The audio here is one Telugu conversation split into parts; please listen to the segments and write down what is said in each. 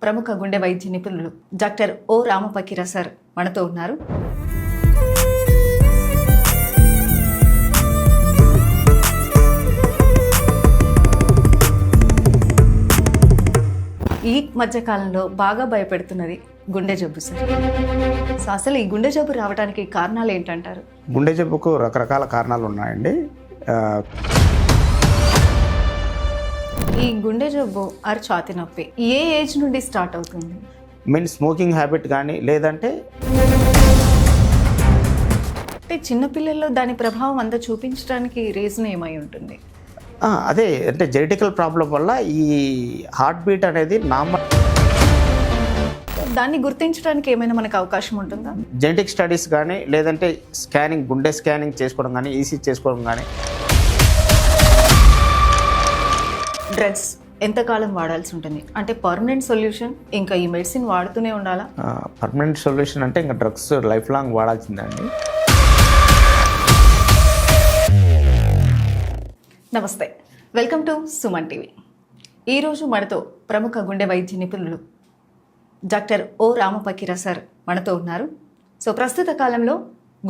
ప్రముఖ గుండె వైద్య నిపుణులు డాక్టర్ ఓ రామపకీర సార్ మనతో ఉన్నారు. ఈ మధ్యకాలంలో బాగా భయపెడుతున్నది గుండె జబ్బు సార్. సో అసలు ఈ గుండె జబ్బు రావడానికి కారణాలు ఏంటంటారు? గుండె జబ్బుకు రకరకాల కారణాలు ఉన్నాయండి. ఈ గుండె జబ్బు ఆర్ ఛాతీ నొప్పి ఏ ఏజ్ నుండి స్టార్ట్ అవుతుంది? స్మోకింగ్ హ్యాబిట్ కానీ లేదంటే చిన్నపిల్లల్లో దాని ప్రభావం అంతా చూపించడానికి రీజన్ ఏమై ఉంటుంది? అదే అంటే జెనెటికల్ ప్రాబ్లం వల్ల ఈ హార్ట్ బీట్ అనేది నార్మల్. దాన్ని గుర్తించడానికి ఏమైనా మనకు అవకాశం ఉంటుందా? జెనెటిక్ స్టడీస్ కానీ లేదంటే స్కానింగ్, గుండె స్కానింగ్ చేసుకోవడం కానీ, ఈసీజీ చేసుకోవడం కానీ. డ్రగ్స్ ఎంతకాలం వాడాల్సి ఉంటుంది? అంటే పర్మనెంట్ సొల్యూషన్ ఇంకా ఈ మెడిసిన్ వాడుతూనే ఉండాలా? పర్మనెంట్ సొల్యూషన్ అంటే ఇంకా డ్రగ్స్ లైఫ్ లాంగ్ వాడాల్సిందండి. నమస్తే, వెల్కమ్ టు సుమన్ టీవీ. ఈరోజు మనతో ప్రముఖ గుండె వైద్య నిపుణులు డాక్టర్ ఓ రామపకీర సార్ మనతో ఉన్నారు. సో ప్రస్తుత కాలంలో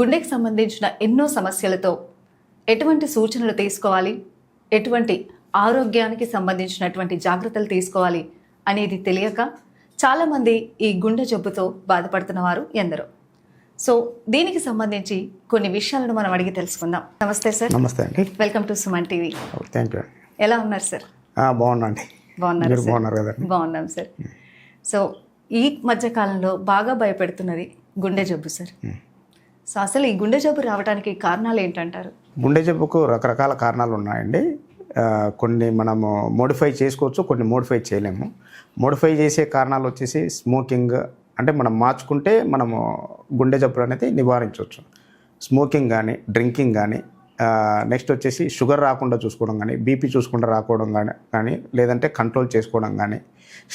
గుండెకి సంబంధించిన ఎన్నో సమస్యలతో ఎటువంటి సూచనలు తీసుకోవాలి, ఎటువంటి ఆరోగ్యానికి సంబంధించినటువంటి జాగ్రత్తలు తీసుకోవాలి అనేది తెలియక చాలామంది ఈ గుండె జబ్బుతో బాధపడుతున్న వారు ఎందరో. సో దీనికి సంబంధించి కొన్ని విషయాలను మనం అడిగి తెలుసుకుందాం. నమస్తే సార్. నమస్తే అండి. Welcome to Suman TV. Thank you. ఎలా ఉన్నారు సార్? బాగున్నాండి. బాగున్నారు కదా? బాగున్నాం సార్. సో ఈ మధ్యకాలంలో బాగా భయపెడుతున్నది గుండె జబ్బు సార్. సో అసలు ఈ గుండె జబ్బు రావడానికి కారణాలు ఏంటంటారు? గుండె జబ్బుకు రకరకాల కారణాలు ఉన్నాయండి. కొన్ని మనము మోడిఫై చేసుకోవచ్చు, కొన్ని మోడిఫై చేయలేము. మోడిఫై చేసే కారణాలు వచ్చేసి స్మోకింగ్, అంటే మనం మార్చుకుంటే మనము గుండె జబ్బులు అనేది నివారించవచ్చు. స్మోకింగ్ కానీ, డ్రింకింగ్ కానీ, నెక్స్ట్ వచ్చేసి షుగర్ రాకుండా చూసుకోవడం కానీ, బీపీ చూసుకుంటూ రాకపోవడం కానీ లేదంటే కంట్రోల్ చేసుకోవడం కానీ,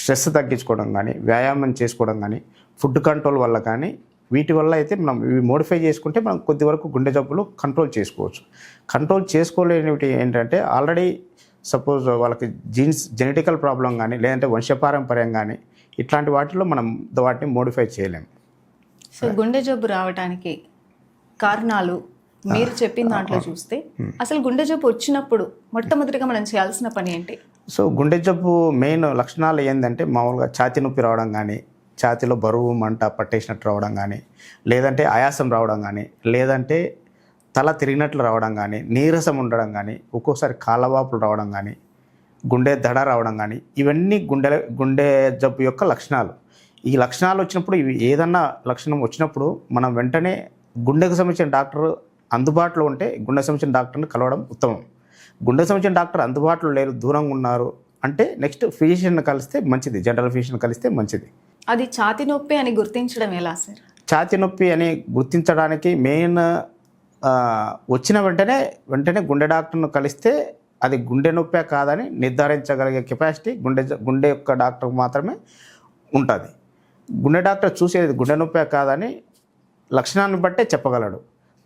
స్ట్రెస్ తగ్గించుకోవడం కానీ, వ్యాయామం చేసుకోవడం కానీ, ఫుడ్ కంట్రోల్ వల్ల కానీ, వీటి వల్ల అయితే మనం ఇవి మోడిఫై చేసుకుంటే మనం కొద్ది వరకు గుండె జబ్బులు కంట్రోల్ చేసుకోవచ్చు. కంట్రోల్ చేసుకోలేనివి ఏంటంటే ఆల్రెడీ సపోజ్ వాళ్ళకి జెనెటికల్ ప్రాబ్లం కానీ లేదంటే వంశపారంపర్యం కానీ ఇట్లాంటి వాటిలో మనం వాటిని మోడిఫై చేయలేము. సో గుండె జబ్బు రావడానికి కారణాలు మీరు చెప్పిన దాంట్లో చూస్తే అసలు గుండె జబ్బు వచ్చినప్పుడు మొట్టమొదటిగా మనం చేయాల్సిన పని ఏంటి? సో గుండె జబ్బు మెయిన్ లక్షణాలు ఏంటంటే మామూలుగా ఛాతీ నొప్పి రావడం కానీ, ఛాతీలో బరువు మంట పట్టేసినట్టు రావడం కానీ, లేదంటే ఆయాసం రావడం కానీ, లేదంటే తల తిరిగినట్లు రావడం కానీ, నీరసం ఉండడం కానీ, ఒక్కోసారి కాళ్ళవాపులు రావడం కానీ, గుండె దడ రావడం కానీ, ఇవన్నీ గుండె జబ్బు యొక్క లక్షణాలు. ఈ లక్షణాలు వచ్చినప్పుడు ఇవి ఏదన్నా లక్షణం వచ్చినప్పుడు మనం వెంటనే గుండెకు సంబంధించిన డాక్టర్ అందుబాటులో ఉంటే గుండెకు సంబంధించిన డాక్టర్ని కలవడం ఉత్తమం. గుండెకు సంబంధించిన డాక్టర్ అందుబాటులో లేరు, దూరంగా ఉన్నారు అంటే నెక్స్ట్ ఫిజిషియన్ కలిస్తే మంచిది, జనరల్ ఫిజిషియన్ కలిస్తే మంచిది. అది ఛాతీ నొప్పి అని గుర్తించడం ఎలా సార్? ఛాతీ నొప్పి అని గుర్తించడానికి మెయిన్ వచ్చిన వెంటనే గుండె డాక్టర్ను కలిస్తే అది గుండె నొప్పే కాదని నిర్ధారించగలిగే కెపాసిటీ గుండె యొక్క డాక్టర్కి మాత్రమే ఉంటుంది. గుండె డాక్టర్ చూసేది గుండె నొప్పే కాదని లక్షణాన్ని బట్టే చెప్పగలడు.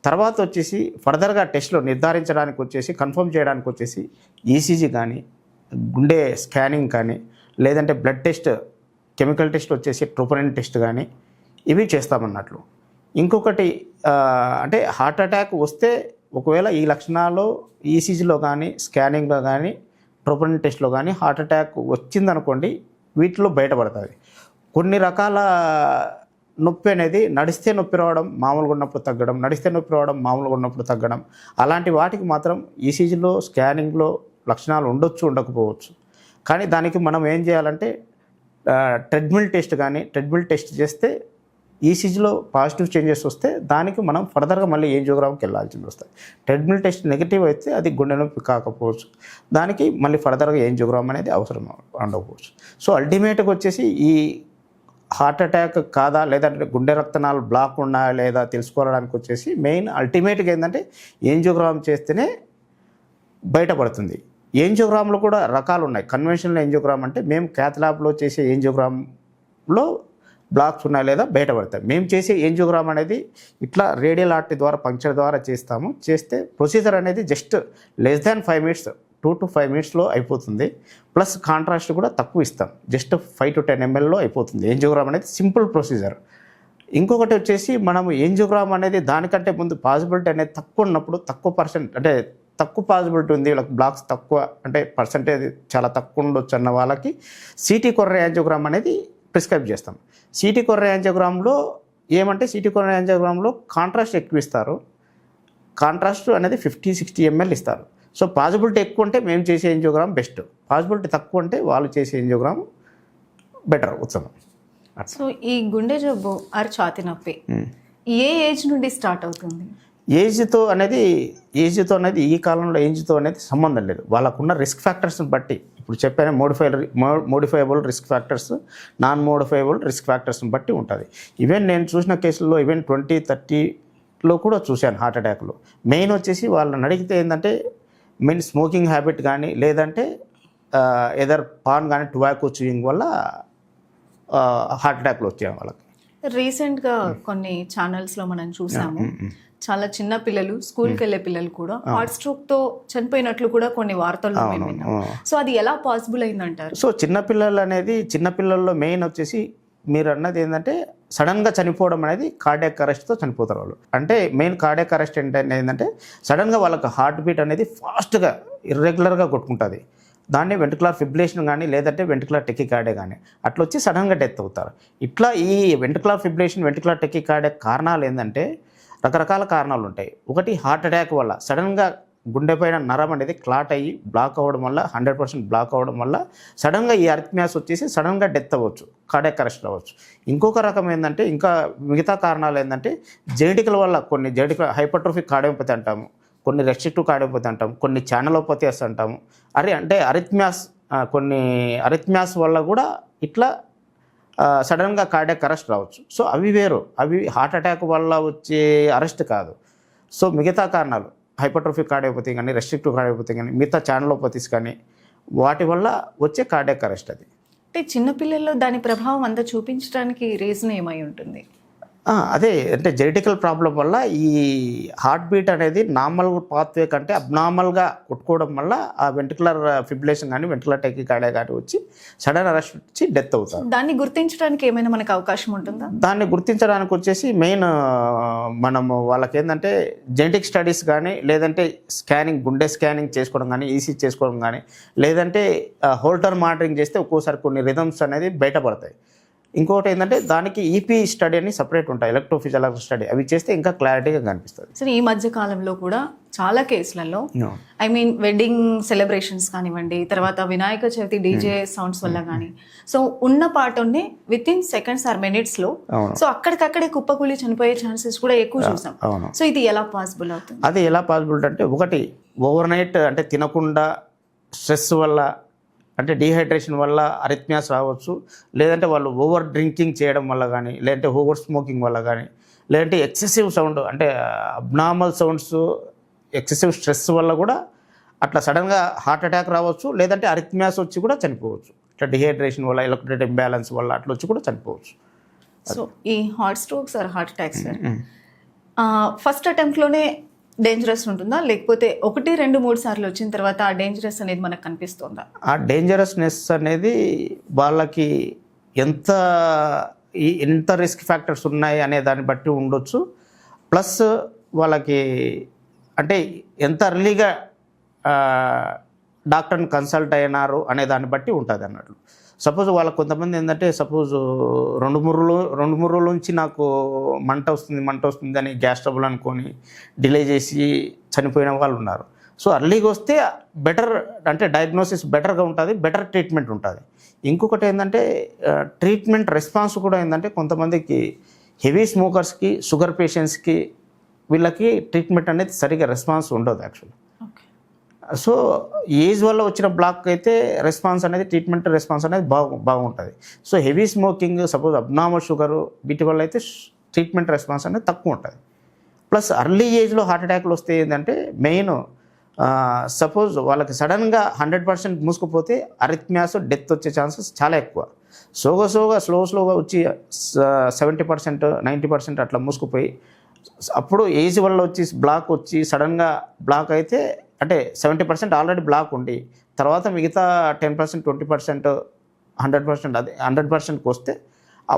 తర్వాత వచ్చేసి ఫర్దర్గా టెస్ట్లో నిర్ధారించడానికి వచ్చేసి కన్ఫర్మ్ చేయడానికి వచ్చేసి ఈసీజీ కానీ, గుండె స్కానింగ్ కానీ, లేదంటే బ్లడ్ టెస్ట్, కెమికల్ టెస్ట్ వచ్చేసి ట్రోపోనిన్ టెస్ట్ కానీ ఇవి చేస్తామన్నట్లు. ఇంకొకటి అంటే హార్ట్ అటాక్ వస్తే ఒకవేళ ఈ లక్షణాలు ఈసీజీలో కానీ, స్కానింగ్లో కానీ, ట్రోపోనిన్ టెస్ట్లో కానీ హార్ట్ అటాక్ వచ్చిందనుకోండి వీటిలో బయటపడుతుంది. కొన్ని రకాల నొప్పి అనేది నడిస్తే నొప్పి రావడం, మామూలుగా ఉన్నప్పుడు తగ్గడం, నడిస్తే నొప్పి రావడం, మామూలుగా ఉన్నప్పుడు తగ్గడం, అలాంటి వాటికి మాత్రం ఈసీజీలో స్కానింగ్లో లక్షణాలు ఉండొచ్చు, ఉండకపోవచ్చు. కానీ దానికి మనం ఏం చేయాలంటే ట్రెడ్మిల్ టెస్ట్ చేస్తే ఈసీజీలో పాజిటివ్ చేంజెస్ వస్తే దానికి మనం ఫర్దర్గా మళ్ళీ యాంజియోగ్రామ్కి వెళ్ళాల్సింది వస్తుంది. ట్రెడ్మిల్ టెస్ట్ నెగిటివ్ అయితే అది గుండె నొప్పి కాకపోవచ్చు, దానికి మళ్ళీ ఫర్దర్గా యాంజియోగ్రామ్ అనేది అవసరం ఉండకపోవచ్చు. సో అల్టిమేట్గా వచ్చేసి ఈ హార్ట్ అటాక్ కాదా లేదంటే గుండె రక్తనాళాలు బ్లాక్ ఉన్నాయా లేదా తెలుసుకోవడానికి వచ్చేసి మెయిన్ అల్టిమేట్గా ఏంటంటే యాంజియోగ్రామ్ చేస్తేనే బయటపడుతుంది. యాంజియోగ్రామ్లో కూడా రకాలు ఉన్నాయి. కన్వెన్షనల్ యాంజియోగ్రామ్ అంటే మేము క్యాత్ ల్యాబ్లో చేసే యాంజియోగ్రామ్లో బ్లాక్స్ ఉన్నాయి లేదా బయటపడతాయి. మేము చేసే యాంజియోగ్రామ్ అనేది ఇట్లా రేడియల్ ఆర్టరీ ద్వారా పంక్చర్ ద్వారా చేస్తాము. చేస్తే ప్రొసీజర్ అనేది just less than 5 minutes to 5 మినిట్స్లో అయిపోతుంది. ప్లస్ కాంట్రాస్ట్ కూడా తక్కువ ఇస్తాం, జస్ట్ 5 to 10 ml అయిపోతుంది. యాంజియోగ్రామ్ అనేది సింపుల్ ప్రొసీజర్. ఇంకొకటి వచ్చేసి మనము యాంజియోగ్రామ్ అనేది దానికంటే ముందు పాసిబిలిటీ అనేది తక్కువ ఉన్నప్పుడు, తక్కువ పాసిబిలిటీ ఉంది వీళ్ళకి, బ్లాక్స్ తక్కువ అంటే పర్సంటేజ్ చాలా తక్కువ ఉండొచ్చు అన్న వాళ్ళకి సిటీ కొర్రే యాంజియోగ్రామ్ అనేది ప్రిస్క్రైబ్ చేస్తాం. సిటీ కొర్రే యాంజియోగ్రామ్లో ఏమంటే సిటీ కొర్రే యాంజియోగ్రామ్లో కాంట్రాస్ట్ ఎక్కువ ఇస్తారు. కాంట్రాస్ట్ అనేది 50-60 ml ఇస్తారు. సో పాసిబిలిటీ ఎక్కువ ఉంటే మేము చేసే యాంజియోగ్రామ్ బెస్ట్, పాసిబిలిటీ తక్కువ ఉంటే వాళ్ళు చేసే యాంజియోగ్రామ్ బెటర్, ఉత్తమం. సో ఈ గుండె జబ్బు ఆర్ ఛాతీ నొప్పి ఏ ఏజ్ నుండి స్టార్ట్ అవుతుంది? ఏజ్తో అనేది ఈ కాలంలో ఏజ్తో అనేది సంబంధం లేదు. వాళ్ళకున్న రిస్క్ ఫ్యాక్టర్స్ని బట్టి, ఇప్పుడు చెప్పాను modifiable risk factors, non modifiable risk ఫ్యాక్టర్స్ని బట్టి ఉంటుంది. ఈవెన్ నేను చూసిన కేసుల్లో ఈవెన్ 20-30లో కూడా చూశాను హార్ట్ అటాక్లు. మెయిన్ వచ్చేసి వాళ్ళని అడిగితే ఏంటంటే మెయిన్ స్మోకింగ్ హ్యాబిట్ కానీ, లేదంటే ఎదర్ పాన్ కానీ, టొబాకో చూయింగ్ వల్ల హార్ట్ అటాక్లు వచ్చాయి వాళ్ళకి. రీసెంట్గా కొన్ని ఛానల్స్లో మనం చూసాము, చాలా చిన్న పిల్లలు, స్కూల్కి వెళ్ళే పిల్లలు కూడా హార్ట్ స్ట్రోక్తో చనిపోయినట్లు కూడా కొన్ని వార్తల్లో మేము విన్నాం. సో అది ఎలా పాసిబుల్ అయిందంటారు? సో చిన్నపిల్లల్లో మెయిన్ వచ్చేసి మీరు అన్నది ఏంటంటే సడన్గా చనిపోవడం అనేది కార్డియాక్ అరెస్ట్తో చనిపోతారు వాళ్ళు. అంటే మెయిన్ కార్డియాక్ అరెస్ట్ ఏంటంటే సడన్గా వాళ్ళకి హార్ట్ బీట్ అనేది ఫాస్ట్గా ఇర్రెగ్యులర్గా కొట్టుకుంటుంది. దాన్ని వెంట్రుకులర్ ఫిబ్రిలేషన్ కానీ, లేదంటే వెంట్రుకులర్ టెకికార్డియా కానీ అట్లా వచ్చి సడన్గా డెత్ అవుతారు. ఇట్లా ఈ వెంట్రుకులర్ ఫిబ్రిలేషన్, వెంట్రుకులర్ టెకికార్డియా కారణాలు ఏంటంటే రకరకాల కారణాలు ఉంటాయి. ఒకటి హార్ట్ అటాక్ వల్ల సడన్గా గుండె పైన నరం అనేది క్లాట్ అయ్యి బ్లాక్ అవ్వడం వల్ల, 100% బ్లాక్ అవ్వడం వల్ల సడన్గా ఈ అరిథ్మియాస్ వచ్చేసి సడన్గా డెత్ అవ్వచ్చు, కార్డియాక్ అరెస్ట్ అవ్వచ్చు. ఇంకొక రకం ఏంటంటే, ఇంకా మిగతా కారణాలు ఏంటంటే జెనెటికల్ వల్ల, కొన్ని జెనెటికల్ హైపర్ట్రోఫిక్ కార్డియోపతి అంటాము, కొన్ని రెస్ట్రిక్టివ్ కార్డియోపతి అంటాము, కొన్ని ఛానలోపతిస్ అంటాము. అంటే కొన్ని అరిథ్మియాస్ వల్ల కూడా ఇట్లా సడన్గా కార్డియాక్ అరెస్ట్ రావచ్చు. సో అవి వేరు, అవి హార్ట్ అటాక్ వల్ల వచ్చే అరెస్ట్ కాదు. సో మిగతా కారణాలు హైపర్ట్రోఫిక్ కార్డియోపతి కానీ, రెస్ట్రిక్టివ్ కార్డియోపతి కానీ, మిగతా ఛానలోపతిస్ కానీ, వాటి వల్ల వచ్చే కార్డియాక్ అరెస్ట్ అది. అంటే చిన్నపిల్లల్లో దాని ప్రభావం అంతా చూపించడానికి రీజన్ ఏమై ఉంటుంది? అదే అంటే జెనెటికల్ ప్రాబ్లం వల్ల ఈ హార్ట్ బీట్ అనేది నార్మల్ పాత్వే కంటే అబ్నార్మల్గా కొట్టుకోవడం వల్ల ఆ వెంట్రుకులర్ ఫిబ్రిలేషన్ కానీ, వెంట్రుకులర్ టెకికార్డియా కానీ వచ్చి సడన్ అరెస్ట్ వచ్చి డెత్ అవుతారు. దాన్ని గుర్తించడానికి ఏమైనా మనకు అవకాశం ఉంటుందా? దాన్ని గుర్తించడానికి వచ్చేసి మెయిన్ మనము వాళ్ళకి ఏంటంటే జెనెటిక్ స్టడీస్ కానీ, లేదంటే స్కానింగ్, గుండె స్కానింగ్ చేసుకోవడం కానీ, ఈసీ చేసుకోవడం కానీ, లేదంటే హోల్టర్ మానిటరింగ్ చేస్తే ఒక్కోసారి కొన్ని రిథమ్స్ అనేది బయటపడతాయి. ఇంకోటి ఏంటంటే దానికి ఈపీ స్టడీ అని సపరేట్ ఉంటాయి, ఎలక్ట్రోఫిజియాలజీ స్టడీ, అవి చేస్తే ఇంకా క్లారిటీగా కనిపిస్తుంది. సరే, ఈ మధ్య కాలంలో కూడా చాలా కేసులలో వెడ్డింగ్ సెలబ్రేషన్స్ కానివ్వండి, తర్వాత వినాయక చవితి డీజే సౌండ్స్ వల్ల కానీ, సో ఉన్న పాటనే విత్ ఇన్ సెకండ్స్ ఆర్ మినిట్స్లో సో అక్కడికక్కడే కుప్పకూలి చనిపోయే ఛాన్సెస్ కూడా ఎక్కువ చూసాం. సో ఇది ఎలా పాసిబుల్ అవుతుంది? అది ఎలా పాసిబుల్ అంటే, ఒకటి ఓవర్ నైట్ అంటే తినకుండా స్ట్రెస్ వల్ల, అంటే డీహైడ్రేషన్ వల్ల అరిథ్మియాస్ రావచ్చు, లేదంటే వాళ్ళు ఓవర్ డ్రింకింగ్ చేయడం వల్ల కానీ, లేదంటే ఓవర్ స్మోకింగ్ వల్ల కానీ, లేదంటే ఎక్సెసివ్ సౌండ్ అంటే అబ్నార్మల్ సౌండ్స్, ఎక్సెసివ్ స్ట్రెస్ వల్ల కూడా అట్లా సడన్గా హార్ట్ అటాక్ రావచ్చు, లేదంటే అరిథ్మియాస్ వచ్చి కూడా చనిపోవచ్చు. ఇట్లా డిహైడ్రేషన్ వల్ల, ఎలక్ట్రోలైట్ ఇంబ్యాలెన్స్ వల్ల అట్లా వచ్చి కూడా చనిపోవచ్చు. సో ఈ heart strokes or heart attacks first అటెంప్ట్లోనే డేంజరస్ ఉంటుందా, లేకపోతే 1, 2, 3 సార్లు వచ్చిన తర్వాత ఆ డేంజరస్ అనేది మనకు కనిపిస్తుందా? ఆ డేంజరస్నెస్ అనేది వాళ్ళకి ఎంత రిస్క్ ఫ్యాక్టర్స్ ఉన్నాయి అనే దాన్ని బట్టి ఉండొచ్చు. ప్లస్ వాళ్ళకి అంటే ఎంత ఎర్లీగా డాక్టర్ని కన్సల్ట్ అయినారు అనే దాన్ని బట్టి ఉంటుంది అన్నట్లు. సపోజ్ వాళ్ళకి కొంతమంది ఏంటంటే, సపోజ్ 2-3 రోజుల నుంచి నాకు మంట వస్తుంది అని గ్యాస్ ట్రబుల్ అనుకొని డిలే చేసి చనిపోయిన వాళ్ళు ఉన్నారు. సో అర్లీగా వస్తే బెటర్, అంటే డయాగ్నోసిస్ బెటర్గా ఉంటుంది, బెటర్ ట్రీట్మెంట్ ఉంటుంది. ఇంకొకటి ఏంటంటే ట్రీట్మెంట్ రెస్పాన్స్ కూడా ఏంటంటే, కొంతమందికి హెవీ స్మోకర్స్కి, షుగర్ పేషెంట్స్కి, వీళ్ళకి ట్రీట్మెంట్ అనేది సరిగ్గా రెస్పాన్స్ ఉండదు యాక్చువల్లీ. సో ఏజ్ వల్ల వచ్చిన బ్లాక్ అయితే రెస్పాన్స్ అనేది, ట్రీట్మెంట్ రెస్పాన్స్ అనేది బాగుంటుంది. So heavy smoking, suppose abnormal sugar, వీటి వల్ల అయితే ట్రీట్మెంట్ రెస్పాన్స్ అనేది తక్కువ ఉంటుంది. ప్లస్ అర్లీ ఏజ్లో హార్ట్ అటాక్లు వస్తే ఏంటంటే మెయిన్ సపోజ్ వాళ్ళకి సడన్గా 100% మూసుకుపోతే అరిథ్మియాస్, డెత్ వచ్చే ఛాన్సెస్ చాలా ఎక్కువ. స్లోగా వచ్చి 70%, 90% అట్లా మూసుకుపోయి, అప్పుడు ఏజ్ వల్ల వచ్చి బ్లాక్ వచ్చి సడన్గా బ్లాక్ అయితే అంటే 70% ఆల్రెడీ బ్లాక్ ఉండి తర్వాత మిగతా 10%, 20%, 100% అది 100%కి వస్తే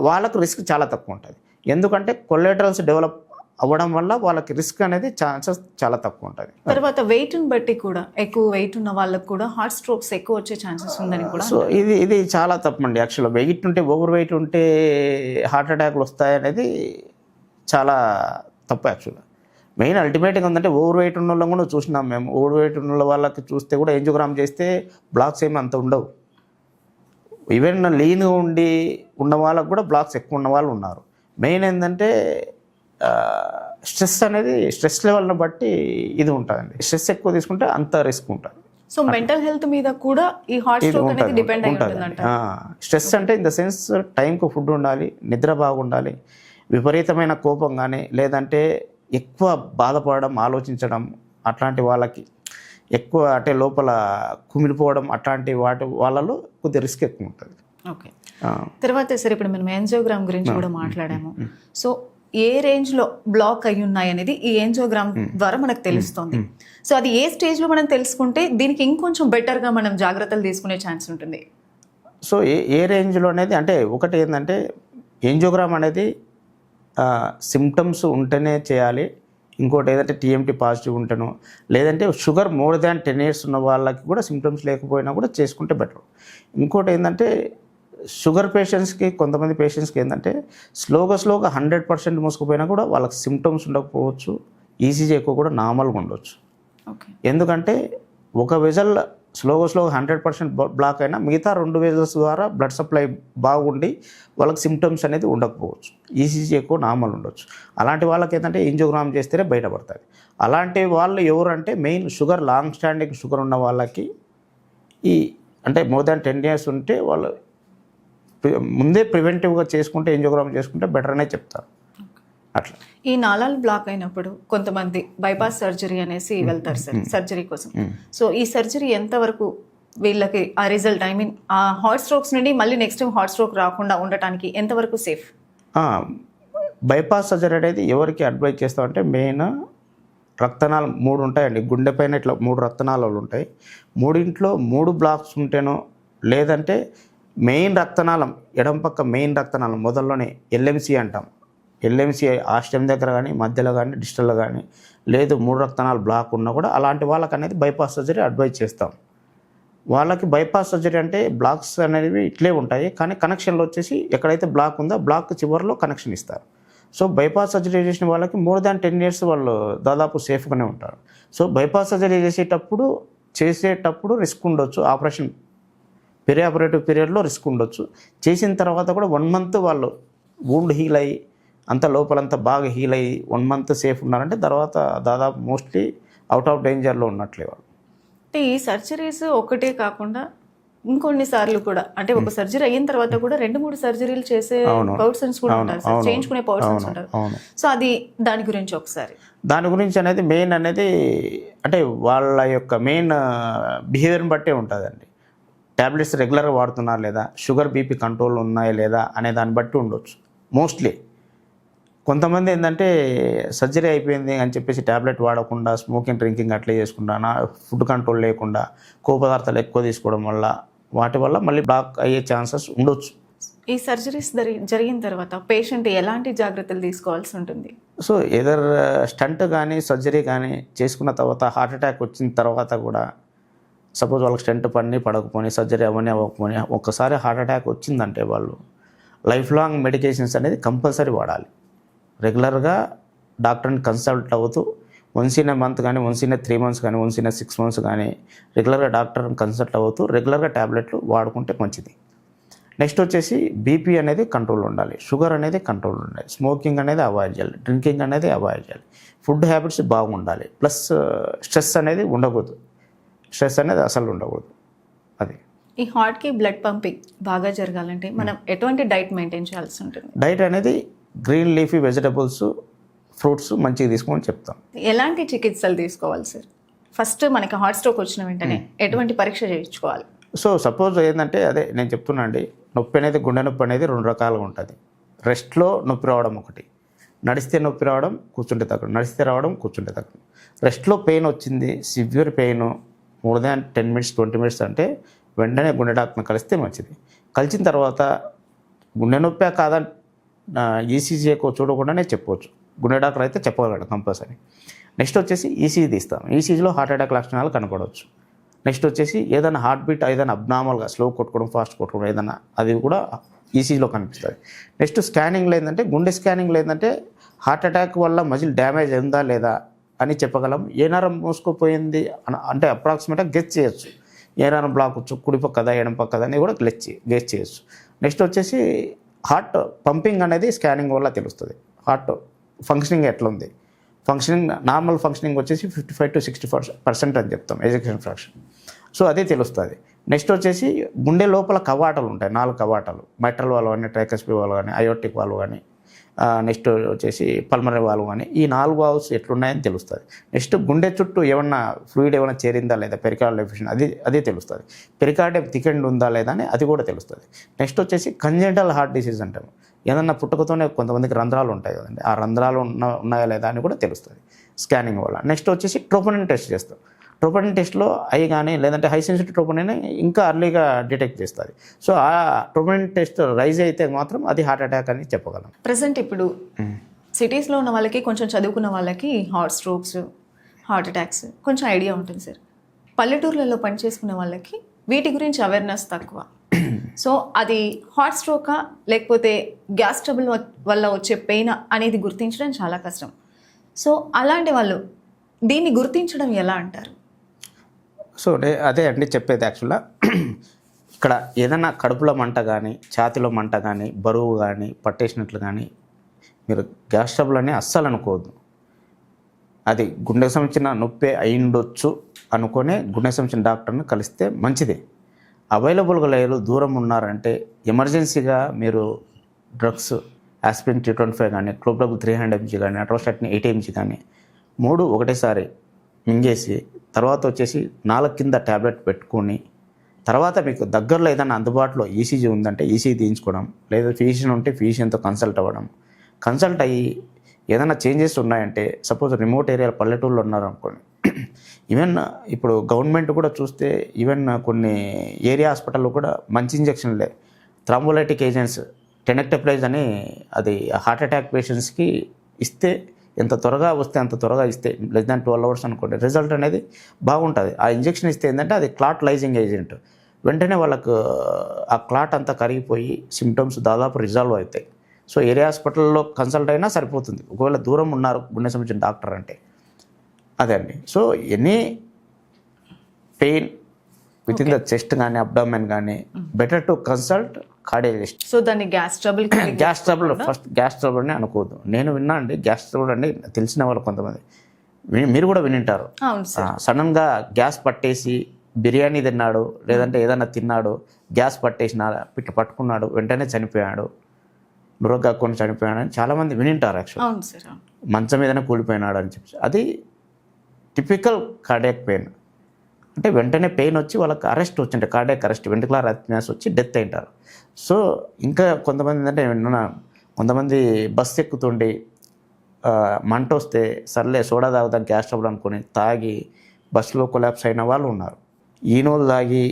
వాళ్ళకు రిస్క్ చాలా తక్కువ ఉంటుంది. ఎందుకంటే కొలెటరల్స్ డెవలప్ అవ్వడం వల్ల వాళ్ళకి రిస్క్ అనేది ఛాన్సెస్ చాలా తక్కువ ఉంటుంది. తర్వాత వెయిట్ని బట్టి కూడా ఎక్కువ వెయిట్ ఉన్న వాళ్ళకి కూడా హార్ట్ స్ట్రోక్స్ ఎక్కువ వచ్చే ఛాన్సెస్ ఉందని కూడా. సో ఇది చాలా తప్పండి. యాక్చువల్గా వెయిట్ ఉంటే, ఓవర్ వెయిట్ ఉంటే హార్ట్ అటాక్లు వస్తాయనేది చాలా తప్పు. యాక్చువల్గా మెయిన్ అల్టిమేట్గా ఉందంటే ఓవర్ వెయిట్ ఉన్న వాళ్ళని కూడా చూసినాం మేము. ఓవర్ వెయిట్ ఉన్న వాళ్ళకి చూస్తే కూడా యాంజియోగ్రామ్ చేస్తే బ్లాక్స్ ఏమి అంత ఉండవు. ఈవెన్ లీన్గా ఉన్న వాళ్ళకు కూడా బ్లాక్స్ ఎక్కువ ఉన్న వాళ్ళు ఉన్నారు. మెయిన్ ఏంటంటే స్ట్రెస్ లెవెల్ని బట్టి ఇది ఉంటుందండి. స్ట్రెస్ ఎక్కువ తీసుకుంటే అంత రిస్క్ ఉంటుంది. సో మెంటల్ హెల్త్ మీద కూడా ఈ హార్ట్ స్ట్రోక్ అనేది డిపెండ్ అయి ఉంటుందంట. స్ట్రెస్ అంటే ఇన్ ద సెన్స్ టైంకు ఫుడ్ ఉండాలి, నిద్ర బాగుండాలి, విపరీతమైన కోపం కానీ లేదంటే ఎక్కువ బాధపడడం, ఆలోచించడం, అట్లాంటి వాళ్ళకి ఎక్కువ అంటే లోపల కుమిలిపోవడం, అట్లాంటి వాళ్ళలో కొద్దిగా రిస్క్ ఎక్కువ ఉంటుంది. ఓకే, తర్వాత సరే ఇప్పుడు మనం యాంజియోగ్రామ్ గురించి కూడా మాట్లాడాము. సో ఏ రేంజ్లో బ్లాక్ అయి ఉన్నాయి అనేది ఈ యాంజియోగ్రామ్ ద్వారా మనకు తెలుస్తుంది. సో అది ఏ స్టేజ్లో మనం తెలుసుకుంటే దీనికి ఇంకొంచెం బెటర్గా మనం జాగ్రత్తలు తీసుకునే ఛాన్స్ ఉంటుంది. సో ఏ రేంజ్లో అనేది అంటే ఒకటి ఏంటంటే యాంజియోగ్రామ్ అనేది సిమ్టమ్స్ ఉంటేనే చేయాలి. ఇంకోటి ఏదంటే టీఎంటీ పాజిటివ్ ఉంటేనో లేదంటే షుగర్ more than 10 years ఉన్న వాళ్ళకి కూడా సిమ్టమ్స్ లేకపోయినా కూడా చేసుకుంటే బెటర్. ఇంకోటి ఏంటంటే షుగర్ పేషెంట్స్కి, కొంతమంది పేషెంట్స్కి ఏంటంటే స్లోగా 100% మోసుకుపోయినా కూడా వాళ్ళకి సిమ్టమ్స్ ఉండకపోవచ్చు, ఈసీజీ ఎక్కువ కూడా నార్మల్గా ఉండొచ్చు. ఎందుకంటే ఒక వెజల్ స్లోగా 100% బ్లాక్ అయినా మిగతా 2 వెజల్స్ ద్వారా బ్లడ్ సప్లై బాగుండి వాళ్ళకి సిమ్టమ్స్ అనేది ఉండకపోవచ్చు, ఈసీజీ ఎక్కువ నార్మల్ ఉండొచ్చు. అలాంటి వాళ్ళకి ఏంటంటే యాంజియోగ్రామ్ చేస్తేనే బయటపడుతుంది. అలాంటి వాళ్ళు ఎవరంటే main sugar, long standing sugar ఉన్న వాళ్ళకి ఈ అంటే more than 10 years ఉంటే వాళ్ళు ముందే ప్రివెంటివ్గా చేసుకుంటే, యాంజియోగ్రామ్ చేసుకుంటే బెటర్ అనే చెప్తారు. అట్లా ఈ నాళాలు బ్లాక్ అయినప్పుడు కొంతమంది బైపాస్ సర్జరీ అనేసి వెళ్తారు సార్ సర్జరీ కోసం. సో ఈ సర్జరీ ఎంతవరకు వీళ్ళకి ఆ రిజల్ట్, ఐ మీన్ ఆ హార్ట్ స్ట్రోక్స్ నుండి మళ్ళీ నెక్స్ట్ టైం హార్ట్ స్ట్రోక్ రాకుండా ఉండటానికి ఎంతవరకు సేఫ్? బైపాస్ సర్జరీ అనేది ఎవరికి అడ్వైజ్ చేస్తామంటే మెయిన్ రక్తనాళం 3 ఉంటాయండి. గుండె పైన ఇట్లా 3 రక్తనాళాలు ఉంటాయి. 3 3 బ్లాక్స్ ఉంటేనో లేదంటే మెయిన్ రక్తనాళం ఎడం పక్క మెయిన్ రక్తనాళం మొదల్లోనే ఎల్ఎంసి అంటాం. ఎల్ఎంసి ఆస్టమ్ దగ్గర కానీ మధ్యలో కానీ డిస్టల్లో కానీ లేదు 3 రక్తనాళాలు బ్లాక్ ఉన్నా కూడా అలాంటి వాళ్ళకి అనేది బైపాస్ సర్జరీ అడ్వైజ్ చేస్తాం. వాళ్ళకి బైపాస్ సర్జరీ అంటే బ్లాక్స్ అనేవి ఇట్లే ఉంటాయి కానీ కనెక్షన్లో వచ్చేసి ఎక్కడైతే బ్లాక్ ఉందో బ్లాక్ చివరిలో కనెక్షన్ ఇస్తారు. సో బైపాస్ సర్జరీ చేసిన వాళ్ళకి more than 10 years వాళ్ళు దాదాపు సేఫ్గానే ఉంటారు. సో బైపాస్ సర్జరీ చేసేటప్పుడు రిస్క్ ఉండొచ్చు, ఆపరేషన్ ఆపరేటివ్ పీరియడ్లో రిస్క్ ఉండొచ్చు. చేసిన తర్వాత కూడా 1 month వాళ్ళు వూండ్ హీల్ అయ్యి అంత లోపలంతా బాగా హీల్ అయ్యి 1 month సేఫ్ ఉన్నారంటే తర్వాత దాదాపు మోస్ట్లీ అవుట్ ఆఫ్ డేంజర్లో ఉన్నట్లే వాళ్ళు. అంటే ఈ సర్జరీస్ ఒకటే కాకుండా ఇంకొన్ని సార్లు కూడా అంటే ఒక సర్జరీ అయిన తర్వాత కూడా 2-3 సర్జరీలు చేసే పర్సన్స్ కూడా ఉంటారు సార్, చేయించుకునే పర్సన్స్ ఉంటారు. సో అది దాని గురించి ఒకసారి దాని గురించి అనేది మెయిన్ అనేది అంటే వాళ్ళ యొక్క మెయిన్ బిహేవియర్ని బట్టే ఉంటుందండి. ట్యాబ్లెట్స్ రెగ్యులర్గా వాడుతున్నారు లేదా, షుగర్ బీపీ కంట్రోల్ ఉన్నాయా లేదా అనే దాన్ని బట్టి ఉండొచ్చు. మోస్ట్లీ కొంతమంది ఏంటంటే సర్జరీ అయిపోయింది అని చెప్పేసి ట్యాబ్లెట్ వాడకుండా స్మోకింగ్, డ్రింకింగ్ అట్లే చేసుకుంటా, ఫుడ్ కంట్రోల్ లేకుండా, పదార్థాలు ఎక్కువ తీసుకోవడం వల్ల వాటి వల్ల మళ్ళీ బ్లాక్ అయ్యే ఛాన్సెస్ ఉండొచ్చు. ఈ సర్జరీస్ జరిగిన తర్వాత పేషెంట్ ఎలాంటి జాగ్రత్తలు తీసుకోవాల్సి ఉంటుంది? సో ఎదర్ స్టంట్ కానీ సర్జరీ కానీ చేసుకున్న తర్వాత హార్ట్ అటాక్ వచ్చిన తర్వాత కూడా సపోజ్ వాళ్ళకి స్టెంట్ పడకపోని సర్జరీ అవ్వకపోని ఒక్కసారి హార్ట్ అటాక్ వచ్చిందంటే వాళ్ళు లైఫ్ లాంగ్ మెడికేషన్స్ అనేది కంపల్సరీ వాడాలి. రెగ్యులర్గా డాక్టర్ని కన్సల్ట్ అవుతూ వన్స్ ఇన్ ఎ మంత్ కానీ, వన్స్ ఇన్ ఎ 3 months కానీ, వన్స్ ఇన్ ఎ 6 months కానీ రెగ్యులర్గా డాక్టర్ని కన్సల్ట్ అవుతూ రెగ్యులర్గా ట్యాబ్లెట్లు వాడుకుంటే మంచిది. నెక్స్ట్ వచ్చేసి బీపీ అనేది కంట్రోల్ ఉండాలి, షుగర్ అనేది కంట్రోల్ ఉండాలి, స్మోకింగ్ అనేది అవాయిడ్ చేయాలి, డ్రింకింగ్ అనేది అవాయిడ్ చేయాలి, ఫుడ్ హ్యాబిట్స్ బాగుండాలి, ప్లస్ స్ట్రెస్ అనేది ఉండకూడదు. స్ట్రెస్ అనేది అసలు ఉండకూడదు. అది ఈ హార్ట్కి బ్లడ్ పంపింగ్ బాగా జరగాలంటే మనం ఎటువంటి డైట్ మెయింటైన్ చేయాల్సి ఉంటుంది? డైట్ అనేది గ్రీన్ లీఫీ వెజిటబుల్స్, ఫ్రూట్స్ మంచిగా తీసుకోమని చెప్తాం. ఎలాంటి చికిత్సలు తీసుకోవాలి సార్? ఫస్ట్ మనకి హార్ట్ స్ట్రోక్ వచ్చిన వెంటనే ఎటువంటి పరీక్ష చేయించుకోవాలి? సో సపోజ్ ఏంటంటే అదే నేను చెప్తున్నా అండి, నొప్పి అనేది గుండె నొప్పి అనేది 2 రకాలుగా ఉంటుంది. రెస్ట్లో నొప్పి రావడం ఒకటి, నడిస్తే నొప్పి రావడం, కూర్చుంటే తగ్గడం, నడిస్తే రావడం, కూర్చుంటే తగ్గడం. రెస్ట్లో పెయిన్ వచ్చింది, severe pain more than 10 minutes 20 minutes అంటే వెంటనే గుండె డాక్టర్ని కలిస్తే మంచిది. కలిసిన తర్వాత గుండె నొప్పే కాదని ఈసీజీ చూడకుండానే చెప్పవచ్చు. గుండె డాక్టర్ అయితే చెప్పగలడు కంపల్సరీ. నెక్స్ట్ వచ్చేసి ఈసీజీ తీస్తాం. ఈసీజీలో హార్ట్ అటాక్ లక్షణాలు కనపడవచ్చు. నెక్స్ట్ వచ్చేసి ఏదైనా హార్ట్ బీట్ ఏదైనా అబ్నార్మల్గా స్లో కొట్టుకోవడం, ఫాస్ట్ కొట్టుకోవడం ఏదైనా అది కూడా ఈసీజీలో కనిపిస్తుంది. నెక్స్ట్ స్కానింగ్లో ఏంటంటే గుండె స్కానింగ్లో ఏంటంటే హార్ట్ అటాక్ వల్ల మజిల్ డ్యామేజ్ ఉందా లేదా అని చెప్పగలం. ఏ నరం మూసుకుపోయింది అంటే అప్రాక్సిమేట్గా గెస్ చేయొచ్చు. ఏ నరం బ్లాక్ వచ్చు, కుడి పక్కదా ఎడం పక్కదా అని కూడా గెస్ చేయొచ్చు. నెక్స్ట్ వచ్చేసి హార్ట్ పంపింగ్ అనేది స్కానింగ్ వల్ల తెలుస్తుంది. హార్ట్ ఫంక్షనింగ్ ఎట్లుంది, ఫంక్షనింగ్ నార్మల్ ఫంక్షనింగ్ వచ్చేసి 55 to 60% అని చెప్తాం ఎజెక్షన్ ఫ్రాక్షన్. సో అదే తెలుస్తుంది. నెక్స్ట్ వచ్చేసి గుండె లోపల కవాటాలు ఉంటాయి, 4 కవాటాలు, మైట్రల్ వాల్వ్ కానీ, ట్రైకస్పీ వాల్వ్ కానీ, అయోటిక్ వాల్వ్ కానీ, నెక్స్ట్ వచ్చేసి పల్మనరీ వాల్వ్ కానీ, ఈ 4 వాల్వ్స్ ఎట్లున్నాయని తెలుస్తుంది. నెక్స్ట్ గుండె చుట్టూ ఏమన్నా ఫ్లూయిడ్ ఏమైనా చేరిందా లేదా, పెరికార్డియం ఎఫిషన్ అదే తెలుస్తుంది. పెరికార్డియం థికెండ్ ఉందా లేదా అని అది కూడా తెలుస్తుంది. నెక్స్ట్ వచ్చేసి కంజెంటల్ హార్ట్ డిసీజ్ అంటాము. ఏదన్నా పుట్టుకతోనే కొంతమందికి రంధ్రాలు ఉంటాయి కదండి, ఆ రంధ్రాలు ఉన్నాయా లేదా అని కూడా తెలుస్తుంది స్కానింగ్ వల్ల. నెక్స్ట్ వచ్చేసి ట్రోపోనిన్ టెస్ట్ చేస్తాం. ట్రోపోనిన్ టెస్ట్లో ఐ కానీ లేదంటే హై సెన్సిటివ్ ట్రోపోనిన్ ఇంకా అర్లీగా డిటెక్ట్ చేస్తుంది. సో ఆ ట్రోపోనిన్ టెస్ట్ రైజ్ అయితే మాత్రం అది హార్ట్ అటాక్ అని చెప్పగలం. ప్రజెంట్ ఇప్పుడు సిటీస్లో ఉన్న వాళ్ళకి, కొంచెం చదువుకున్న వాళ్ళకి హార్ట్ స్ట్రోక్స్, హార్ట్ అటాక్స్ కొంచెం ఐడియా ఉంటుంది సార్. పల్లెటూర్లలో పనిచేసుకునే వాళ్ళకి వీటి గురించి అవేర్నెస్ తక్కువ. సో అది హార్ట్ స్ట్రోకా లేకపోతే గ్యాస్ ట్రబుల్ వల్ల వచ్చే పెయిన్ అనేది గుర్తించడం చాలా కష్టం. సో అలాంటి వాళ్ళు దీన్ని గుర్తించడం ఎలా అంటారు? సో అదే అండి చెప్పేది. యాక్చువల్గా ఇక్కడ ఏదైనా కడుపులో మంట కానీ, ఛాతిలో మంట కానీ, బరువు కానీ, పట్టేసినట్లు కానీ మీరు గ్యాస్ ట్రబుల్ అని అస్సలు అనుకోవద్దు. అది గుండెకు సంబంధించిన నొప్పి అయిండొచ్చు అనుకొని గుండెకు సంబంధించిన డాక్టర్ని కలిస్తే మంచిది. అవైలబుల్గా లేరు, దూరం ఉన్నారంటే ఎమర్జెన్సీగా మీరు డ్రగ్స్ ఆస్పిరిన్ 325 కానీ, క్లోప్రబుల్ 300 mg కానీ, అట్రోస్టాటిన్ 80 mg కానీ 3 ఒకటేసారి మింగేసి తర్వాత వచ్చేసి 4 కింద ట్యాబ్లెట్ పెట్టుకొని తర్వాత మీకు దగ్గరలో ఏదైనా అందుబాటులో ఈసీజీ ఉందంటే ఈసీజీ తీయించుకోవడం, లేదా ఫిజిషియన్ ఉంటే ఫిజిషియన్తో కన్సల్ట్ అవ్వడం. కన్సల్ట్ అయ్యి ఏదైనా చేంజెస్ ఉన్నాయంటే, సపోజ్ రిమోట్ ఏరియా పల్లెటూరులో ఉన్నారనుకోండి, ఈవెన్ ఇప్పుడు గవర్నమెంట్ కూడా చూస్తే ఈవెన్ కొన్ని ఏరియా హాస్పిటల్లో కూడా మంచి ఇంజక్షన్లే థ్రాంబోలైటిక్ ఏజెంట్స్ టెనెక్టప్లైజ్ అని అది హార్ట్ అటాక్ పేషెంట్స్కి ఇస్తే ఎంత త్వరగా వస్తే అంత త్వరగా ఇస్తే లెస్ దాన్ 12 hours అనుకోండి రిజల్ట్ అనేది బాగుంటుంది. ఆ ఇంజెక్షన్ ఇస్తే ఏంటంటే అది క్లాట్ లైజింగ్ ఏజెంట్, వెంటనే వాళ్ళకు ఆ క్లాట్ అంతా కరిగిపోయి సిమ్టమ్స్ దాదాపు రిజాల్వ్ అవుతాయి. సో ఏరియా హాస్పిటల్లో కన్సల్ట్ అయినా సరిపోతుంది ఒకవేళ దూరం ఉన్నారు గుండె సంబంధించిన డాక్టర్ అంటే. అదే అండి. So any pain with in the chest కానీ అబ్డామెన్ కానీ better to consult cardiologist. So దాన్ని gas trouble first gas trouble అని అనుకోవద్దు. నేను విన్నా అండి గ్యాస్ ట్రబుల్ అండి, తెలిసిన వాళ్ళు కొంతమంది మీరు కూడా వినింటారు. సడన్గా గ్యాస్ పట్టేసి బిర్యానీ తిన్నాడు లేదంటే ఏదైనా తిన్నాడు, గ్యాస్ పట్టుకున్నాడు, వెంటనే చనిపోయాడు, బుర్రగా కొన్ని చనిపోయాడు అని చాలామంది వినింటారు. యాక్చువల్లీ మంచం మీదనే కూలిపోయినాడు అని చెప్పి అది టిపికల్ కార్డియాక్ పెయిన్. అంటే వెంటనే పెయిన్ వచ్చి వాళ్ళకి అరెస్ట్ వచ్చింటే కార్డియాక్ అరెస్ట్, వెంట్రుకులర్ అరిథ్మియాస్ వచ్చి డెత్ అయింటారు. సో ఇంకా కొంతమంది ఏంటంటే కొంతమంది బస్సు ఎక్కుతుండి మంట వస్తే సర్లే సోడా తాగుతాం గ్యాస్ ట్రబుల్ అనుకొని తాగి బస్సులో కొలాప్స్ అయిన వాళ్ళు ఉన్నారు. ఈనోలు తాగి,